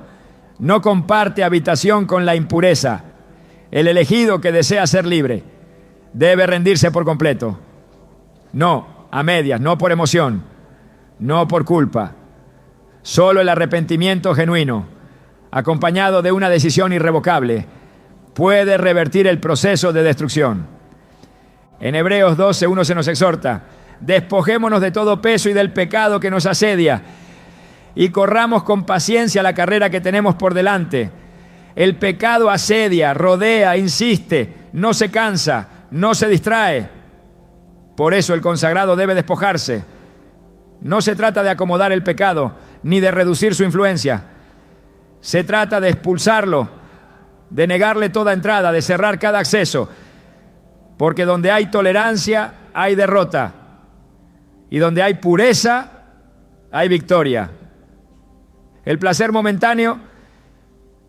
no comparte habitación con la impureza. El elegido que desea ser libre debe rendirse por completo. No a medias, no por emoción, no por culpa. Solo el arrepentimiento genuino, acompañado de una decisión irrevocable, puede revertir el proceso de destrucción. En Hebreos 12:1 se nos exhorta: despojémonos de todo peso y del pecado que nos asedia y corramos con paciencia la carrera que tenemos por delante. El pecado asedia, rodea, insiste, no se cansa, no se distrae. Por eso el consagrado debe despojarse. No se trata de acomodar el pecado, ni de reducir su influencia. Se trata de expulsarlo, de negarle toda entrada, de cerrar cada acceso. Porque donde hay tolerancia, hay derrota. Y donde hay pureza, hay victoria. El placer momentáneo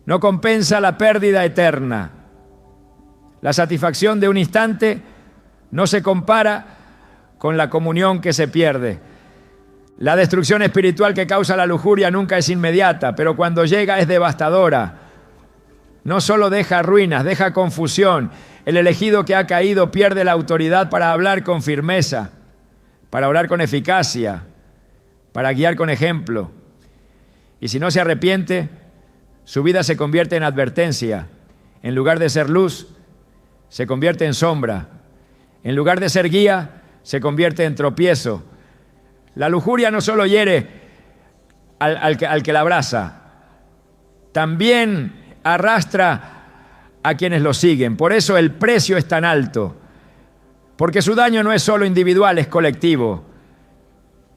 no compensa la pérdida eterna. La satisfacción de un instante no se compara con la comunión que se pierde. La destrucción espiritual que causa la lujuria nunca es inmediata, pero cuando llega es devastadora. No solo deja ruinas, deja confusión. El elegido que ha caído pierde la autoridad para hablar con firmeza, para orar con eficacia, para guiar con ejemplo. Y si no se arrepiente, su vida se convierte en advertencia. En lugar de ser luz, se convierte en sombra. En lugar de ser guía, se convierte en tropiezo. La lujuria no solo hiere al que la abraza, también arrastra a quienes lo siguen. Por eso el precio es tan alto, porque su daño no es solo individual, es colectivo.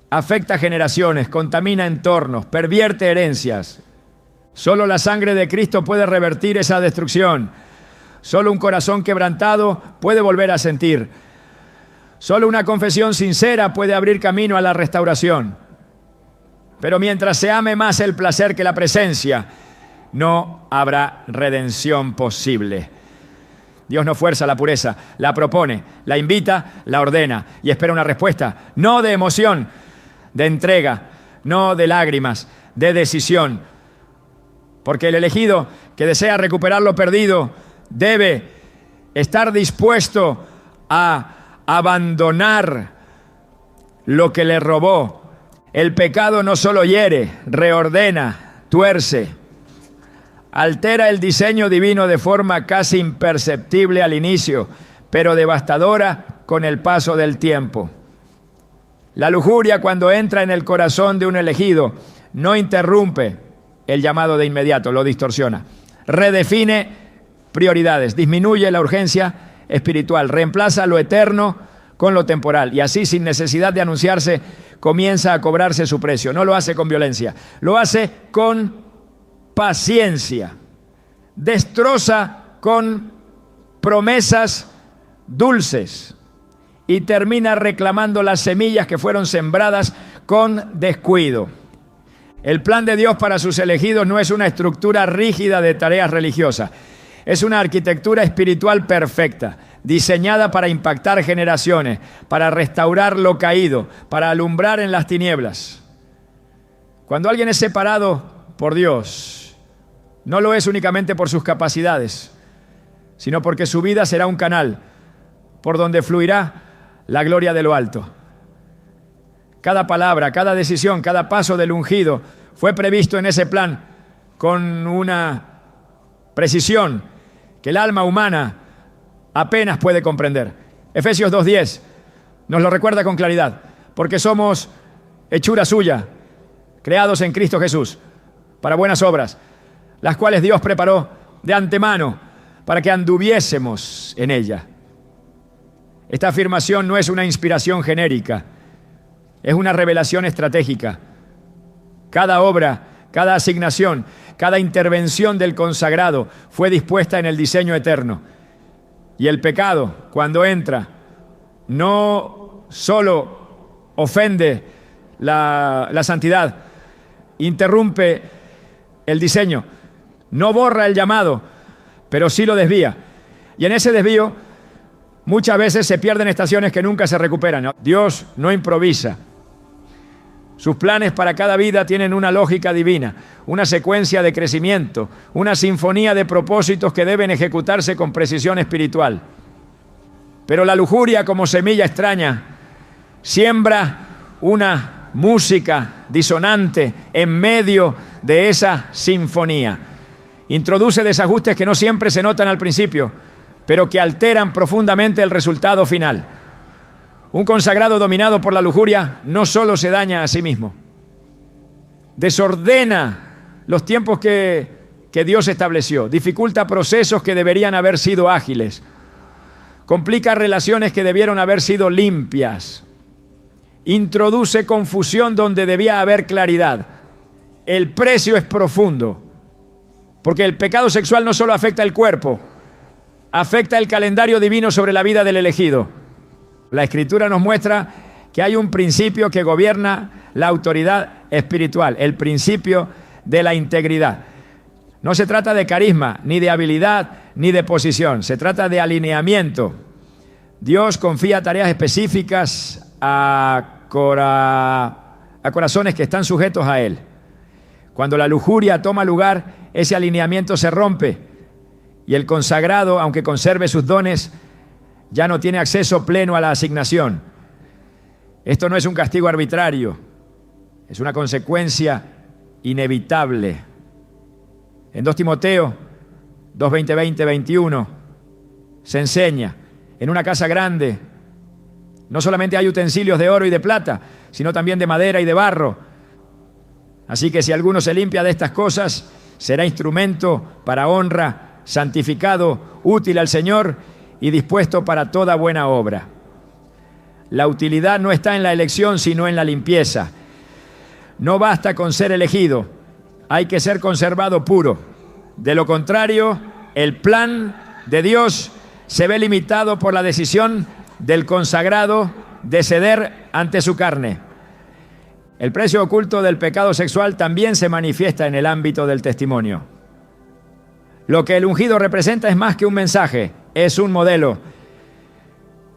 Afecta generaciones, contamina entornos, pervierte herencias. Solo la sangre de Cristo puede revertir esa destrucción. Solo un corazón quebrantado puede volver a sentir. Solo una confesión sincera puede abrir camino a la restauración. Pero mientras se ame más el placer que la presencia, no habrá redención posible. Dios no fuerza la pureza, la propone, la invita, la ordena y espera una respuesta, no de emoción, de entrega, no de lágrimas, de decisión. Porque el elegido que desea recuperar lo perdido debe estar dispuesto a abandonar lo que le robó. El pecado no solo hiere, reordena, tuerce, altera el diseño divino de forma casi imperceptible al inicio, pero devastadora con el paso del tiempo. La lujuria, cuando entra en el corazón de un elegido, no interrumpe el llamado de inmediato, lo distorsiona. Redefine prioridades, disminuye la urgencia espiritual, reemplaza lo eterno con lo temporal y así, sin necesidad de anunciarse, comienza a cobrarse su precio. No lo hace con violencia, lo hace con paciencia. Destroza con promesas dulces y termina reclamando las semillas que fueron sembradas con descuido. El plan de Dios para sus elegidos no es una estructura rígida de tareas religiosas. Es una arquitectura espiritual perfecta, diseñada para impactar generaciones, para restaurar lo caído, para alumbrar en las tinieblas. Cuando alguien es separado por Dios, no lo es únicamente por sus capacidades, sino porque su vida será un canal por donde fluirá la gloria de lo alto. Cada palabra, cada decisión, cada paso del ungido fue previsto en ese plan con una precisión que el alma humana apenas puede comprender. Efesios 2:10 nos lo recuerda con claridad, porque somos hechura suya, creados en Cristo Jesús, para buenas obras, las cuales Dios preparó de antemano para que anduviésemos en ella. Esta afirmación no es una inspiración genérica, es una revelación estratégica. Cada obra, cada asignación, cada intervención del consagrado fue dispuesta en el diseño eterno. Y el pecado, cuando entra, no solo ofende la santidad, interrumpe el diseño, no borra el llamado, pero sí lo desvía. Y en ese desvío muchas veces se pierden estaciones que nunca se recuperan. Dios no improvisa. Sus planes para cada vida tienen una lógica divina, una secuencia de crecimiento, una sinfonía de propósitos que deben ejecutarse con precisión espiritual. Pero la lujuria, como semilla extraña, siembra una música disonante en medio de esa sinfonía. Introduce desajustes que no siempre se notan al principio, pero que alteran profundamente el resultado final. Un consagrado dominado por la lujuria no solo se daña a sí mismo, desordena los tiempos que Dios estableció, dificulta procesos que deberían haber sido ágiles, complica relaciones que debieron haber sido limpias, introduce confusión donde debía haber claridad. El precio es profundo, porque el pecado sexual no solo afecta el cuerpo, afecta el calendario divino sobre la vida del elegido. La Escritura nos muestra que hay un principio que gobierna la autoridad espiritual, el principio de la integridad. No se trata de carisma, ni de habilidad, ni de posición. Se trata de alineamiento. Dios confía tareas específicas a corazones que están sujetos a Él. Cuando la lujuria toma lugar, ese alineamiento se rompe y el consagrado, aunque conserve sus dones, ya no tiene acceso pleno a la asignación. Esto no es un castigo arbitrario, es una consecuencia inevitable. En 2 Timoteo 2:20-21 se enseña: en una casa grande no solamente hay utensilios de oro y de plata, sino también de madera y de barro. Así que si alguno se limpia de estas cosas, será instrumento para honra, santificado, útil al Señor y dispuesto para toda buena obra. La utilidad no está en la elección, sino en la limpieza. No basta con ser elegido, hay que ser conservado puro. De lo contrario, el plan de Dios se ve limitado por la decisión del consagrado de ceder ante su carne. El precio oculto del pecado sexual también se manifiesta en el ámbito del testimonio. Lo que el ungido representa es más que un mensaje, es un modelo.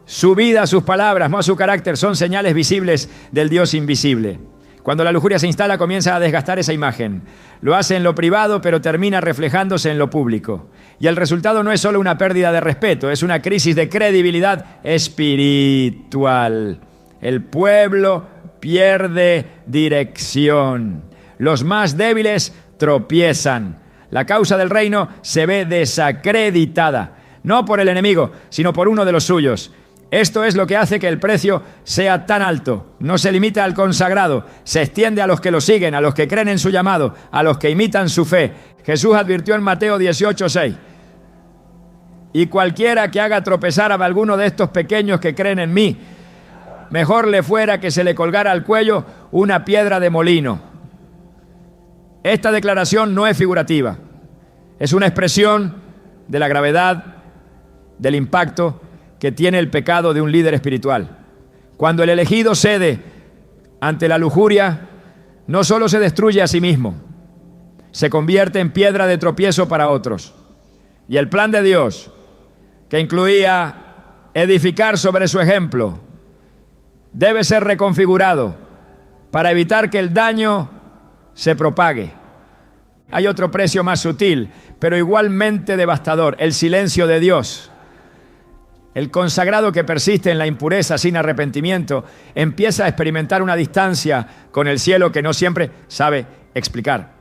Su vida, sus palabras, más su carácter son señales visibles del Dios invisible. Cuando la lujuria se instala, comienza a desgastar esa imagen. Lo hace en lo privado, pero termina reflejándose en lo público. Y el resultado no es solo una pérdida de respeto, es una crisis de credibilidad espiritual. El pueblo pierde dirección. Los más débiles tropiezan. La causa del reino se ve desacreditada, no por el enemigo, sino por uno de los suyos. Esto es lo que hace que el precio sea tan alto. No se limita al consagrado, se extiende a los que lo siguen, a los que creen en su llamado, a los que imitan su fe. Jesús advirtió en Mateo 18:6: y cualquiera que haga tropezar a alguno de estos pequeños que creen en mí, mejor le fuera que se le colgara al cuello una piedra de molino. Esta declaración no es figurativa, es una expresión de la gravedad, del impacto que tiene el pecado de un líder espiritual. Cuando el elegido cede ante la lujuria, no solo se destruye a sí mismo, se convierte en piedra de tropiezo para otros. Y el plan de Dios, que incluía edificar sobre su ejemplo, debe ser reconfigurado para evitar que el daño se propague. Hay otro precio más sutil, pero igualmente devastador: el silencio de Dios. El consagrado que persiste en la impureza sin arrepentimiento empieza a experimentar una distancia con el cielo que no siempre sabe explicar.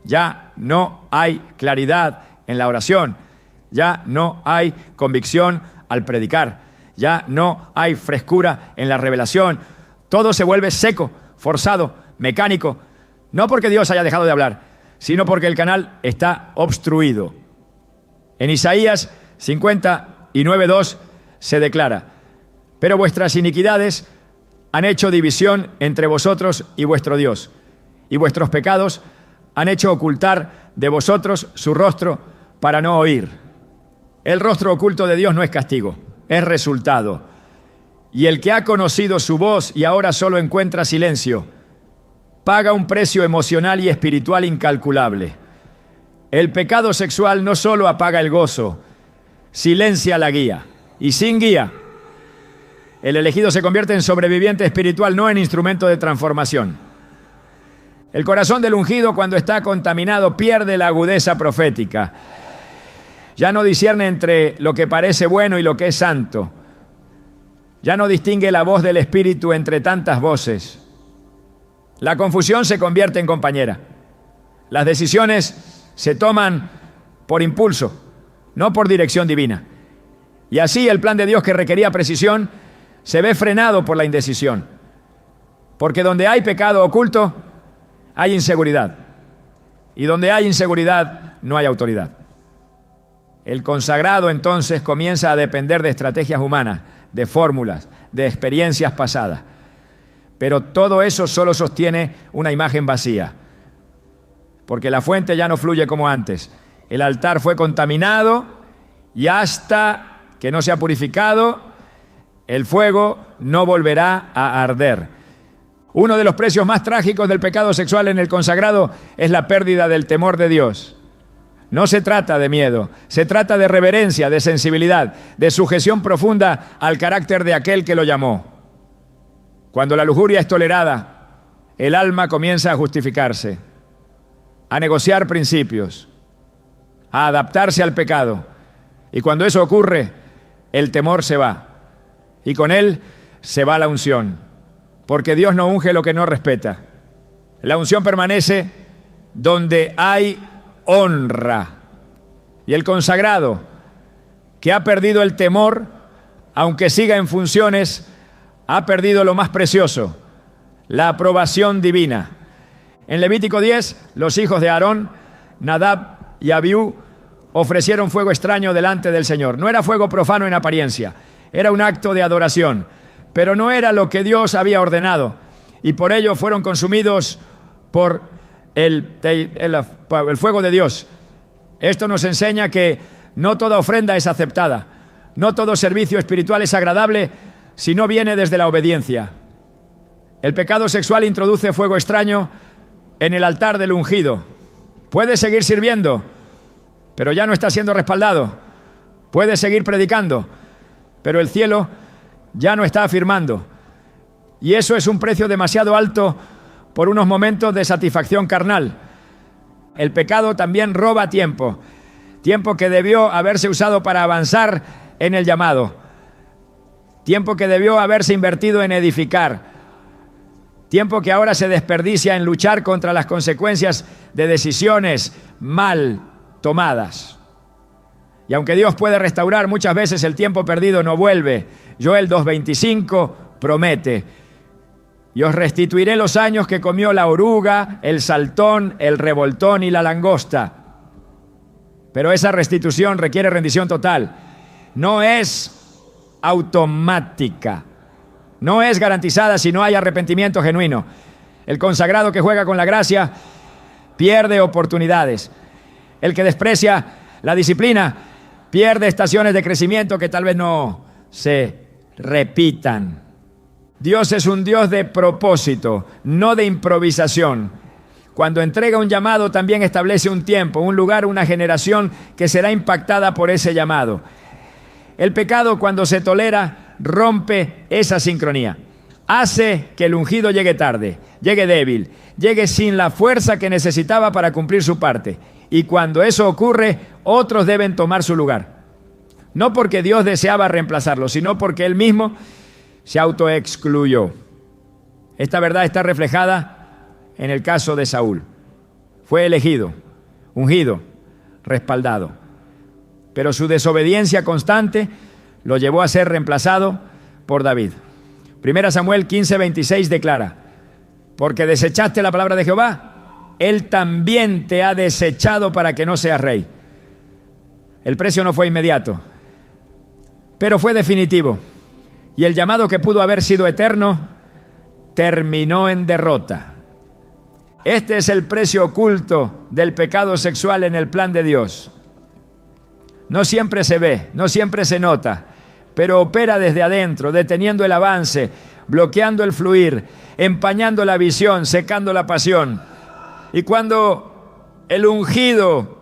Ya no hay claridad en la oración, ya no hay convicción al predicar, ya no hay frescura en la revelación. Todo se vuelve seco, forzado, mecánico, no porque Dios haya dejado de hablar, sino porque el canal está obstruido. En Isaías 59:2 se declara: pero vuestras iniquidades han hecho división entre vosotros y vuestro Dios, y vuestros pecados han hecho ocultar de vosotros su rostro para no oír. El rostro oculto de Dios no es castigo, es resultado. Y el que ha conocido su voz y ahora solo encuentra silencio, paga un precio emocional y espiritual incalculable. El pecado sexual no solo apaga el gozo, silencia la guía. Y sin guía, el elegido se convierte en sobreviviente espiritual, no en instrumento de transformación. El corazón del ungido, cuando está contaminado, pierde la agudeza profética. Ya no discierne entre lo que parece bueno y lo que es santo. Ya no distingue la voz del Espíritu entre tantas voces. La confusión se convierte en compañera. Las decisiones se toman por impulso, no por dirección divina. Y así el plan de Dios, que requería precisión, se ve frenado por la indecisión. Porque donde hay pecado oculto, hay inseguridad. Y donde hay inseguridad, no hay autoridad. El consagrado entonces comienza a depender de estrategias humanas, de fórmulas, de experiencias pasadas. Pero todo eso solo sostiene una imagen vacía, porque la fuente ya no fluye como antes. El altar fue contaminado y hasta que no se ha purificado, el fuego no volverá a arder. Uno de los precios más trágicos del pecado sexual en el consagrado es la pérdida del temor de Dios. No se trata de miedo, se trata de reverencia, de sensibilidad, de sujeción profunda al carácter de aquel que lo llamó. Cuando la lujuria es tolerada, el alma comienza a justificarse, a negociar principios, a adaptarse al pecado. Y cuando eso ocurre, el temor se va, y con él se va la unción, porque Dios no unge lo que no respeta. La unción permanece donde hay honra. Y el consagrado, que ha perdido el temor, aunque siga en funciones, ha perdido lo más precioso: la aprobación divina. En Levítico 10, los hijos de Aarón, Nadab y Abiú, ofrecieron fuego extraño delante del Señor. No era fuego profano en apariencia, era un acto de adoración, pero no era lo que Dios había ordenado, y por ello fueron consumidos por el fuego de Dios. Esto nos enseña que no toda ofrenda es aceptada, no todo servicio espiritual es agradable si no viene desde la obediencia. El pecado sexual introduce fuego extraño en el altar del ungido. Puede seguir sirviendo, pero ya no está siendo respaldado. Puede seguir predicando, pero el cielo ya no está afirmando. Y eso es un precio demasiado alto por unos momentos de satisfacción carnal. El pecado también roba tiempo, tiempo que debió haberse usado para avanzar en el llamado, tiempo que debió haberse invertido en edificar, tiempo que ahora se desperdicia en luchar contra las consecuencias de decisiones mal tomadas. Y aunque Dios puede restaurar, muchas veces el tiempo perdido no vuelve. Joel 2:25 promete: y os restituiré los años que comió la oruga, el saltón, el revoltón y la langosta. Pero esa restitución requiere rendición total. No es automática, no es garantizada si no hay arrepentimiento genuino. El consagrado que juega con la gracia pierde oportunidades. El que desprecia la disciplina pierde estaciones de crecimiento que tal vez no se repitan. Dios es un Dios de propósito, no de improvisación. Cuando entrega un llamado, también establece un tiempo, un lugar, una generación que será impactada por ese llamado. El pecado, cuando se tolera, rompe esa sincronía. Hace que el ungido llegue tarde, llegue débil, llegue sin la fuerza que necesitaba para cumplir su parte. Y cuando eso ocurre, otros deben tomar su lugar. No porque Dios deseaba reemplazarlo, sino porque Él mismo se autoexcluyó. Esta verdad está reflejada en el caso de Saúl. Fue elegido, ungido, respaldado. Pero su desobediencia constante lo llevó a ser reemplazado por David. 1 Samuel 15:26 declara: porque desechaste la palabra de Jehová, Él también te ha desechado para que no seas rey. El precio no fue inmediato, pero fue definitivo. Y el llamado que pudo haber sido eterno, terminó en derrota. Este es el precio oculto del pecado sexual en el plan de Dios. No siempre se ve, no siempre se nota, pero opera desde adentro, deteniendo el avance, bloqueando el fluir, empañando la visión, secando la pasión. Y cuando el ungido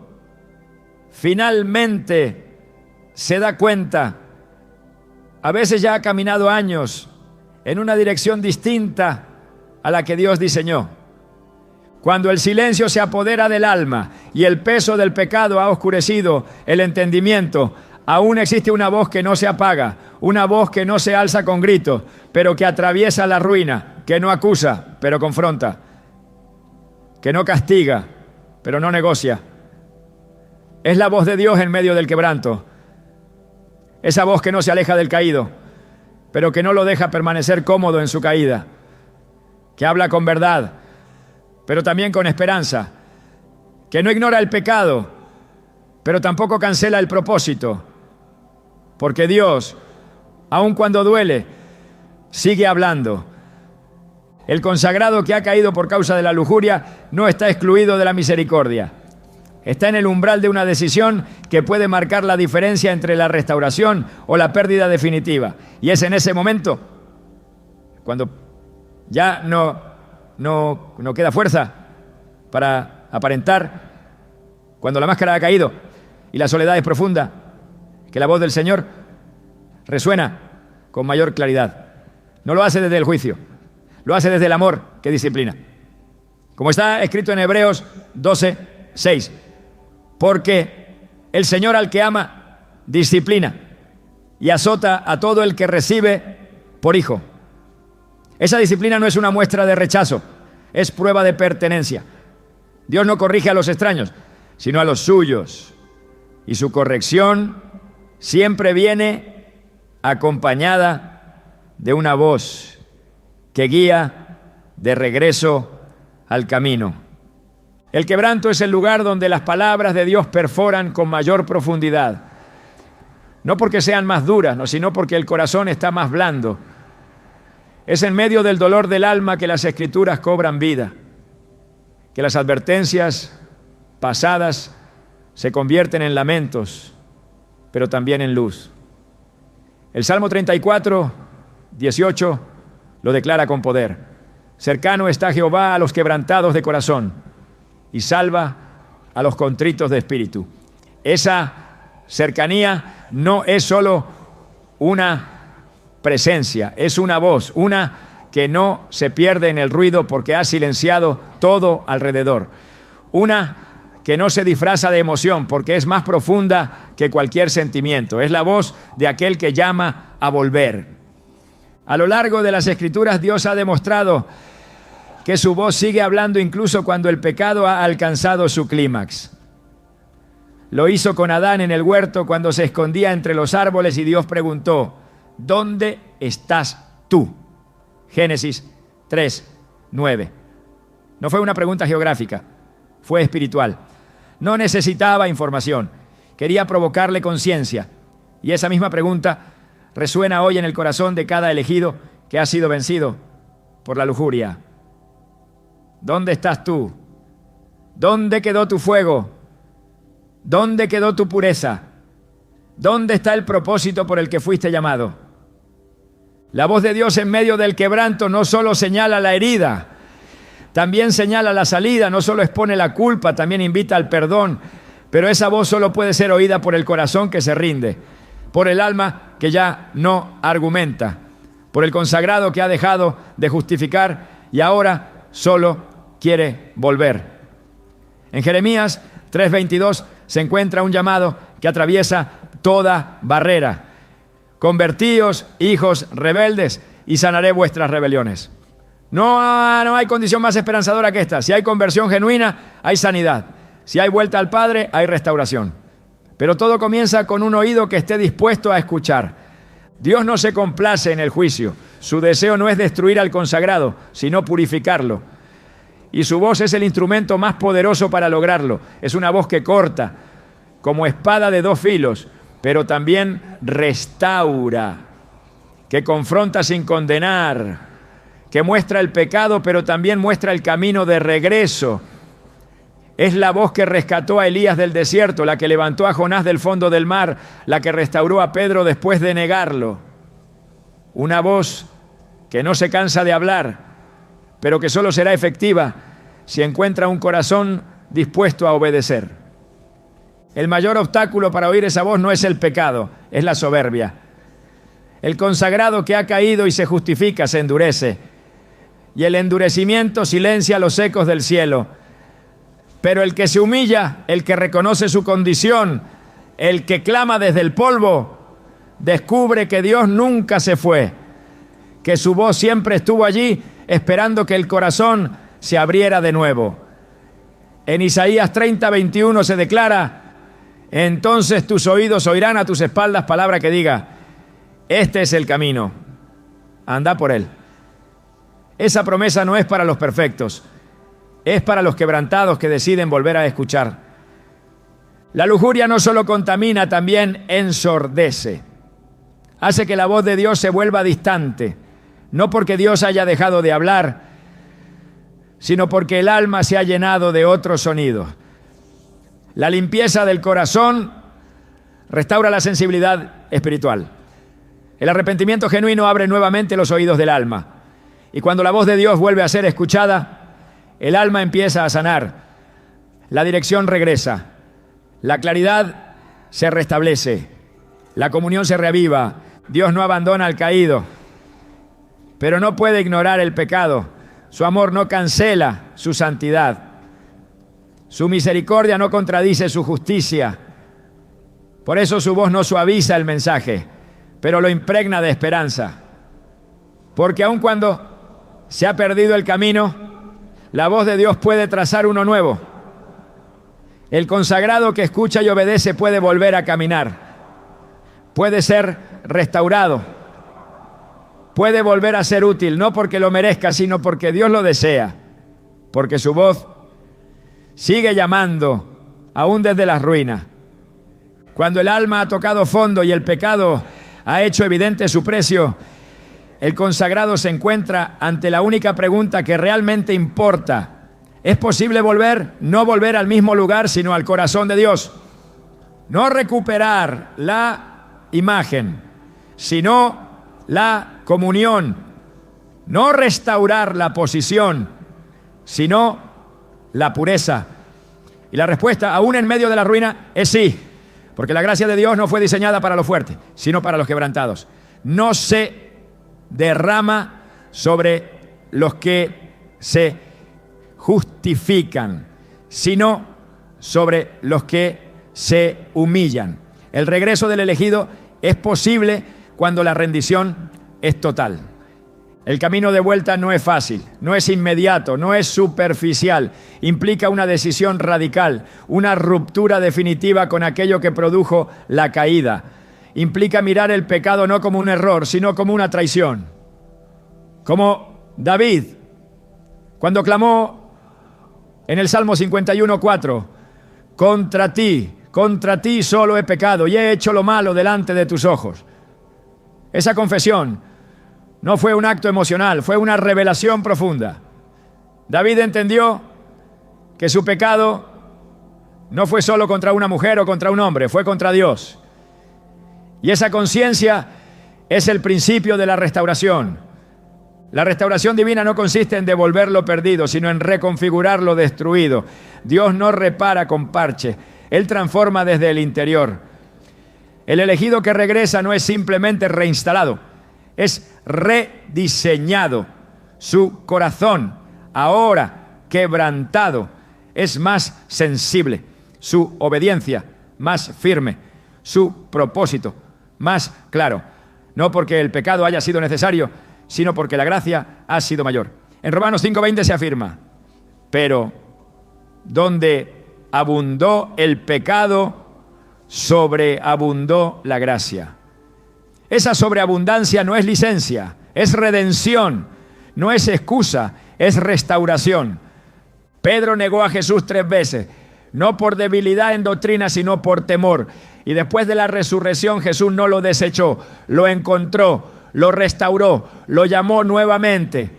finalmente se da cuenta, a veces ya ha caminado años en una dirección distinta a la que Dios diseñó. Cuando el silencio se apodera del alma y el peso del pecado ha oscurecido el entendimiento, aún existe una voz que no se apaga, una voz que no se alza con gritos, pero que atraviesa la ruina, que no acusa, pero confronta, que no castiga, pero no negocia. Es la voz de Dios en medio del quebranto. Esa voz que no se aleja del caído, pero que no lo deja permanecer cómodo en su caída, que habla con verdad, pero también con esperanza, que no ignora el pecado, pero tampoco cancela el propósito, porque Dios, aun cuando duele, sigue hablando. El consagrado que ha caído por causa de la lujuria no está excluido de la misericordia. Está en el umbral de una decisión que puede marcar la diferencia entre la restauración o la pérdida definitiva. Y es en ese momento, cuando ya no queda fuerza para aparentar, cuando la máscara ha caído y la soledad es profunda, que la voz del Señor resuena con mayor claridad. No lo hace desde el juicio, lo hace desde el amor que disciplina. Como está escrito en Hebreos 12:6. Porque el Señor al que ama, disciplina y azota a todo el que recibe por hijo. Esa disciplina no es una muestra de rechazo, es prueba de pertenencia. Dios no corrige a los extraños, sino a los suyos. Y su corrección siempre viene acompañada de una voz que guía de regreso al camino. El quebranto es el lugar donde las palabras de Dios perforan con mayor profundidad. No porque sean más duras, no, sino porque el corazón está más blando. Es en medio del dolor del alma que las Escrituras cobran vida, que las advertencias pasadas se convierten en lamentos, pero también en luz. El Salmo 34:18 lo declara con poder. Cercano está Jehová a los quebrantados de corazón y salva a los contritos de espíritu. Esa cercanía no es solo una presencia, es una voz, una que no se pierde en el ruido porque ha silenciado todo alrededor. Una que no se disfraza de emoción porque es más profunda que cualquier sentimiento. Es la voz de aquel que llama a volver. A lo largo de las Escrituras, Dios ha demostrado que su voz sigue hablando incluso cuando el pecado ha alcanzado su clímax. Lo hizo con Adán en el huerto cuando se escondía entre los árboles y Dios preguntó: ¿dónde estás tú? Génesis 3:9. No fue una pregunta geográfica, fue espiritual. No necesitaba información, quería provocarle conciencia. Y esa misma pregunta resuena hoy en el corazón de cada elegido que ha sido vencido por la lujuria. ¿Dónde estás tú? ¿Dónde quedó tu fuego? ¿Dónde quedó tu pureza? ¿Dónde está el propósito por el que fuiste llamado? La voz de Dios en medio del quebranto no solo señala la herida, también señala la salida, no solo expone la culpa, también invita al perdón. Pero esa voz solo puede ser oída por el corazón que se rinde, por el alma que ya no argumenta, por el consagrado que ha dejado de justificar y ahora solo quiere volver. En Jeremías 3:22 se encuentra un llamado que atraviesa toda barrera. Convertíos, hijos rebeldes, y sanaré vuestras rebeliones. No hay condición más esperanzadora que esta. Si hay conversión genuina, hay sanidad. Si hay vuelta al Padre, hay restauración. Pero todo comienza con un oído que esté dispuesto a escuchar. Dios no se complace en el juicio. Su deseo no es destruir al consagrado, sino purificarlo. Y su voz es el instrumento más poderoso para lograrlo. Es una voz que corta, como espada de dos filos, pero también restaura, que confronta sin condenar, que muestra el pecado, pero también muestra el camino de regreso. Es la voz que rescató a Elías del desierto, la que levantó a Jonás del fondo del mar, la que restauró a Pedro después de negarlo. Una voz que no se cansa de hablar, pero que solo será efectiva si encuentra un corazón dispuesto a obedecer. El mayor obstáculo para oír esa voz no es el pecado, es la soberbia. El consagrado que ha caído y se justifica se endurece, y el endurecimiento silencia los ecos del cielo. Pero el que se humilla, el que reconoce su condición, el que clama desde el polvo, descubre que Dios nunca se fue, que su voz siempre estuvo allí esperando que el corazón se abriera de nuevo. En Isaías 30:21 se declara: entonces tus oídos oirán a tus espaldas palabra que diga: este es el camino, anda por él. Esa promesa no es para los perfectos, es para los quebrantados que deciden volver a escuchar. La lujuria no solo contamina, también ensordece. Hace que la voz de Dios se vuelva distante, no porque Dios haya dejado de hablar, sino porque el alma se ha llenado de otros sonidos. La limpieza del corazón restaura la sensibilidad espiritual. El arrepentimiento genuino abre nuevamente los oídos del alma. Y cuando la voz de Dios vuelve a ser escuchada, el alma empieza a sanar. La dirección regresa. La claridad se restablece. La comunión se reaviva. Dios no abandona al caído, pero no puede ignorar el pecado. Su amor no cancela su santidad. Su misericordia no contradice su justicia. Por eso su voz no suaviza el mensaje, pero lo impregna de esperanza. Porque aun cuando se ha perdido el camino, la voz de Dios puede trazar uno nuevo. El consagrado que escucha y obedece puede volver a caminar. Puede ser restaurado. Puede volver a ser útil, no porque lo merezca, sino porque Dios lo desea. Porque su voz sigue llamando, aún desde las ruinas. Cuando el alma ha tocado fondo y el pecado ha hecho evidente su precio, el consagrado se encuentra ante la única pregunta que realmente importa. ¿Es posible volver? No volver al mismo lugar, sino al corazón de Dios. No recuperar la imagen, sino la comunión. No restaurar la posición, sino la pureza. Y la respuesta, aún en medio de la ruina, es sí. Porque la gracia de Dios no fue diseñada para los fuertes, sino para los quebrantados. No se derrama sobre los que se justifican, sino sobre los que se humillan. El regreso del elegido es posible cuando la rendición es total. El camino de vuelta no es fácil, no es inmediato, no es superficial. Implica una decisión radical, una ruptura definitiva con aquello que produjo la caída. Implica mirar el pecado no como un error, sino como una traición. Como David, cuando clamó en el Salmo 51:4, contra ti solo he pecado y he hecho lo malo delante de tus ojos. Esa confesión no fue un acto emocional, fue una revelación profunda. David entendió que su pecado no fue solo contra una mujer o contra un hombre, fue contra Dios. Y esa conciencia Es el principio de la restauración. La restauración divina no consiste en devolver lo perdido, sino en reconfigurar lo destruido. Dios no repara con parche, Él transforma desde el interior. El elegido que regresa no es simplemente reinstalado, es rediseñado. Su corazón, ahora quebrantado, es más sensible. Su obediencia, más firme. Su propósito, más claro. No porque el pecado haya sido necesario, sino porque la gracia ha sido mayor. En Romanos 5:20 se afirma: pero donde abundó el pecado, sobreabundó la gracia. Esa sobreabundancia no es licencia, es redención, no es excusa, es restauración. Pedro negó a Jesús 3 veces, no por debilidad en doctrina, sino por temor. Y después de la resurrección, Jesús no lo desechó, lo encontró, lo restauró, lo llamó nuevamente.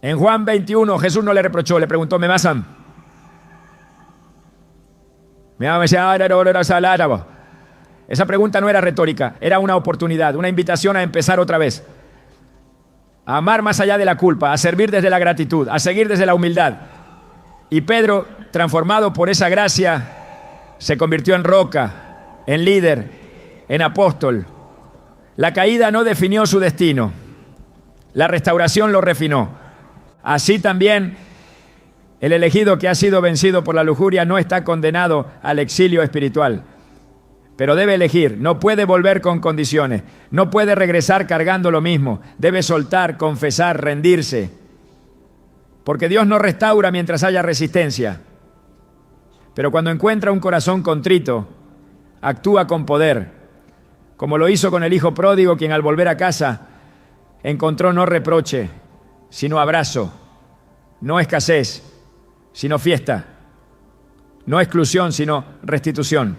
En Juan 21, Jesús no le reprochó, le preguntó: ¿me masan? Esa pregunta no era retórica, era una oportunidad, una invitación a empezar otra vez. A amar más allá de la culpa, a servir desde la gratitud, a seguir desde la humildad. Y Pedro, transformado por esa gracia, se convirtió en roca, en líder, en apóstol. La caída no definió su destino, la restauración lo refinó. Así también el elegido que ha sido vencido por la lujuria no está condenado al exilio espiritual, pero debe elegir, no puede volver con condiciones, no puede regresar cargando lo mismo, debe soltar, confesar, rendirse, porque Dios no restaura mientras haya resistencia, pero cuando encuentra un corazón contrito, actúa con poder, como lo hizo con el hijo pródigo, quien al volver a casa encontró no reproche, sino abrazo, no escasez, sino fiesta, no exclusión, sino restitución.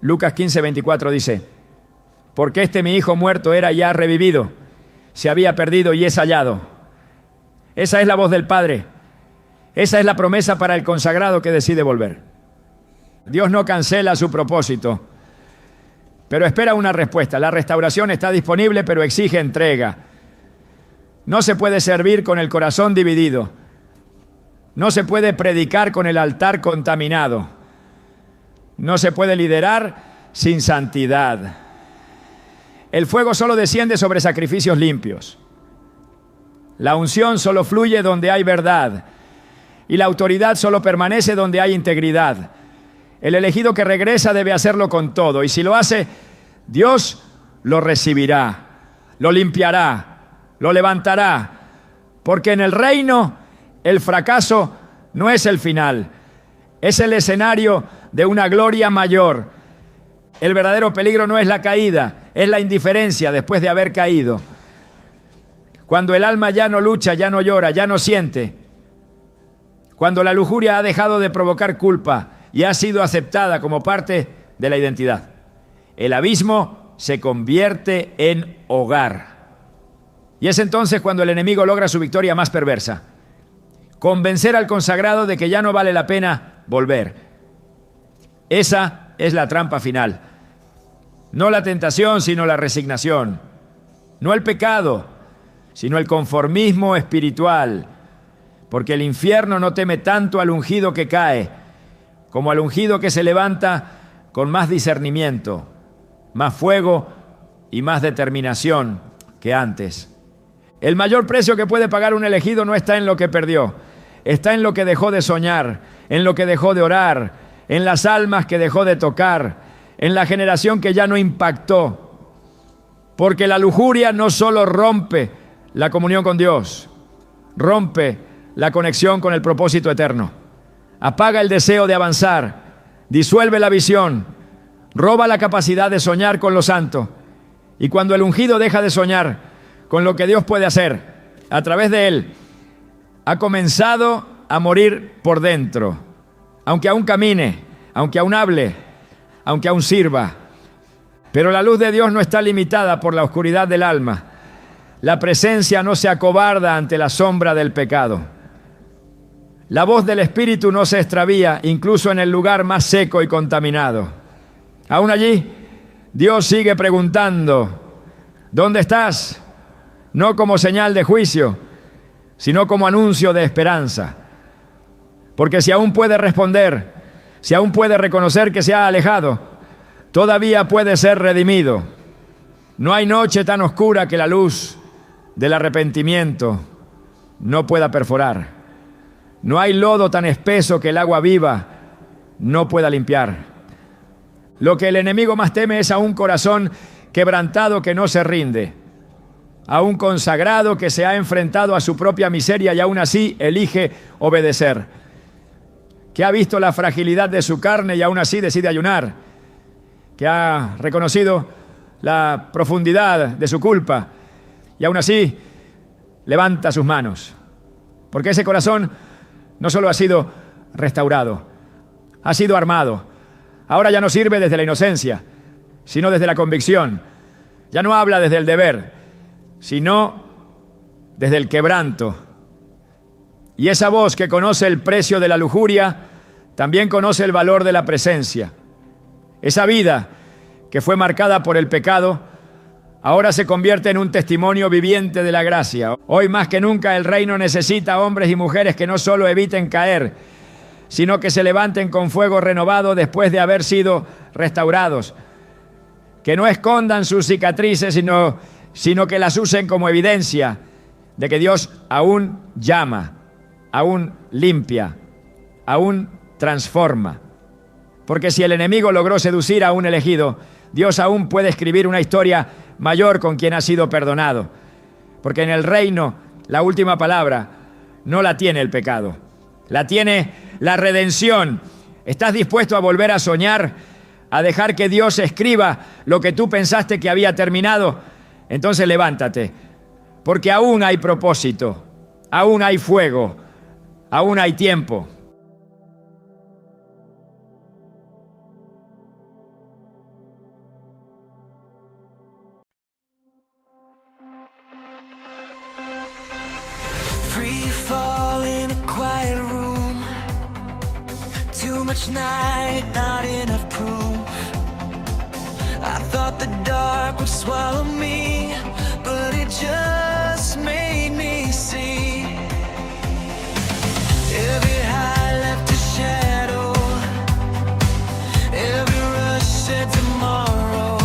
Lucas 15:24 dice: porque este mi hijo muerto era ya revivido, se había perdido y es hallado. Esa es la voz del Padre, esa es la promesa para el consagrado que decide volver. Dios no cancela su propósito, pero espera una respuesta. La restauración está disponible, pero exige entrega. No se puede servir con el corazón dividido, no se puede predicar con el altar contaminado. No se puede liderar sin santidad. El fuego solo desciende sobre sacrificios limpios. La unción solo fluye donde hay verdad. Y la autoridad solo permanece donde hay integridad. El elegido que regresa debe hacerlo con todo. Y si lo hace, Dios lo recibirá, lo limpiará, lo levantará. Porque en el reino el fracaso no es el final. Es el escenario de una gloria mayor. El verdadero peligro no es la caída, es la indiferencia después de haber caído. Cuando el alma ya no lucha, ya no llora, ya no siente. Cuando la lujuria ha dejado de provocar culpa y ha sido aceptada como parte de la identidad. El abismo se convierte en hogar. Y es entonces cuando el enemigo logra su victoria más perversa: convencer al consagrado de que ya no vale la pena volver. Esa es la trampa final. No la tentación, sino la resignación. No el pecado, sino el conformismo espiritual. Porque el infierno no teme tanto al ungido que cae, como al ungido que se levanta con más discernimiento, más fuego y más determinación que antes. El mayor precio que puede pagar un elegido no está en lo que perdió, está en lo que dejó de soñar, en lo que dejó de orar, en las almas que dejó de tocar, en la generación que ya no impactó. Porque la lujuria no solo rompe la comunión con Dios, rompe la conexión con el propósito eterno, apaga el deseo de avanzar, disuelve la visión, roba la capacidad de soñar con lo santo. Y cuando el ungido deja de soñar con lo que Dios puede hacer a través de él, ha comenzado a morir por dentro. Aunque aún camine, aunque aún hable, aunque aún sirva. Pero la luz de Dios no está limitada por la oscuridad del alma. La presencia no se acobarda ante la sombra del pecado. La voz del Espíritu no se extravía, incluso en el lugar más seco y contaminado. Aún allí, Dios sigue preguntando, ¿dónde estás? No como señal de juicio, sino como anuncio de esperanza. Porque si aún puede responder, si aún puede reconocer que se ha alejado, todavía puede ser redimido. No hay noche tan oscura que la luz del arrepentimiento no pueda perforar. No hay lodo tan espeso que el agua viva no pueda limpiar. Lo que el enemigo más teme es a un corazón quebrantado que no se rinde, a un consagrado que se ha enfrentado a su propia miseria y aún así elige obedecer, que ha visto la fragilidad de su carne y aún así decide ayunar, que ha reconocido la profundidad de su culpa y aún así levanta sus manos, porque ese corazón no solo ha sido restaurado, ha sido armado. Ahora ya no sirve desde la inocencia, sino desde la convicción. Ya no habla desde el deber, sino desde el quebranto. Y esa voz que conoce el precio de la lujuria, también conoce el valor de la presencia. Esa vida que fue marcada por el pecado, ahora se convierte en un testimonio viviente de la gracia. Hoy más que nunca el reino necesita hombres y mujeres que no solo eviten caer, sino que se levanten con fuego renovado después de haber sido restaurados. Que no escondan sus cicatrices, sino que las usen como evidencia de que Dios aún llama, aún limpia, aún transforma. Porque si el enemigo logró seducir a un elegido, Dios aún puede escribir una historia mayor con quien ha sido perdonado. Porque en el reino la última palabra no la tiene el pecado, la tiene la redención. ¿Estás dispuesto a volver a soñar, a dejar que Dios escriba lo que tú pensaste que había terminado? Entonces levántate, porque aún hay propósito, aún hay fuego, aún hay tiempo. Free fall in a quiet room. Too much night, not enough proof. I thought the dark would swallow me, but it just made me see. Every high left a shadow, every rush said tomorrow.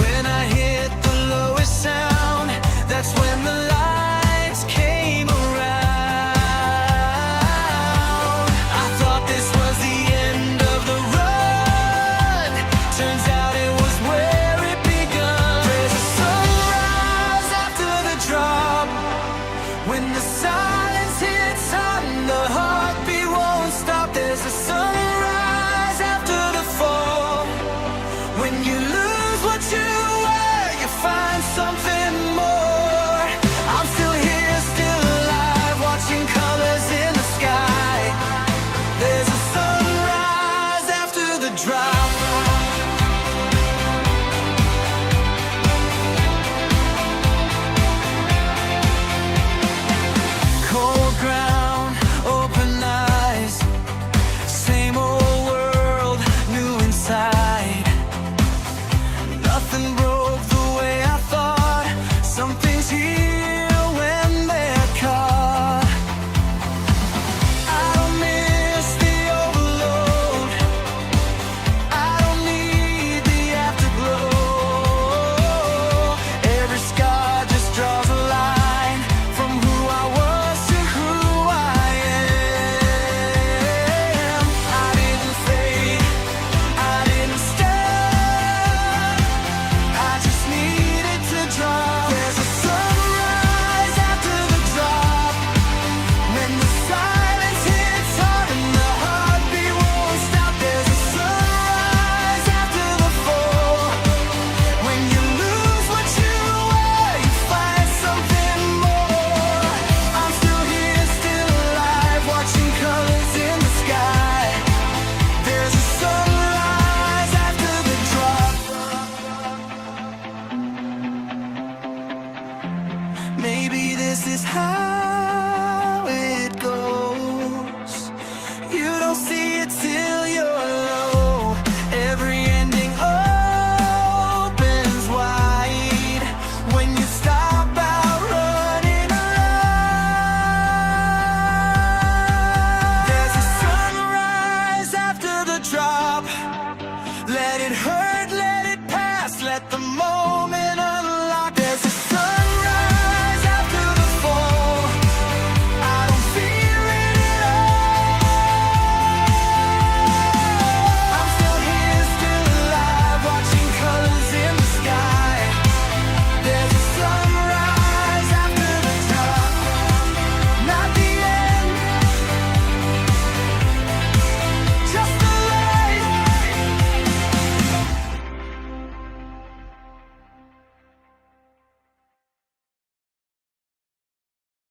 When I hit the lowest sound, that's when the lights came around. I thought this was the end of the road. Turns out it was where it begun. There's a sunrise after a drop.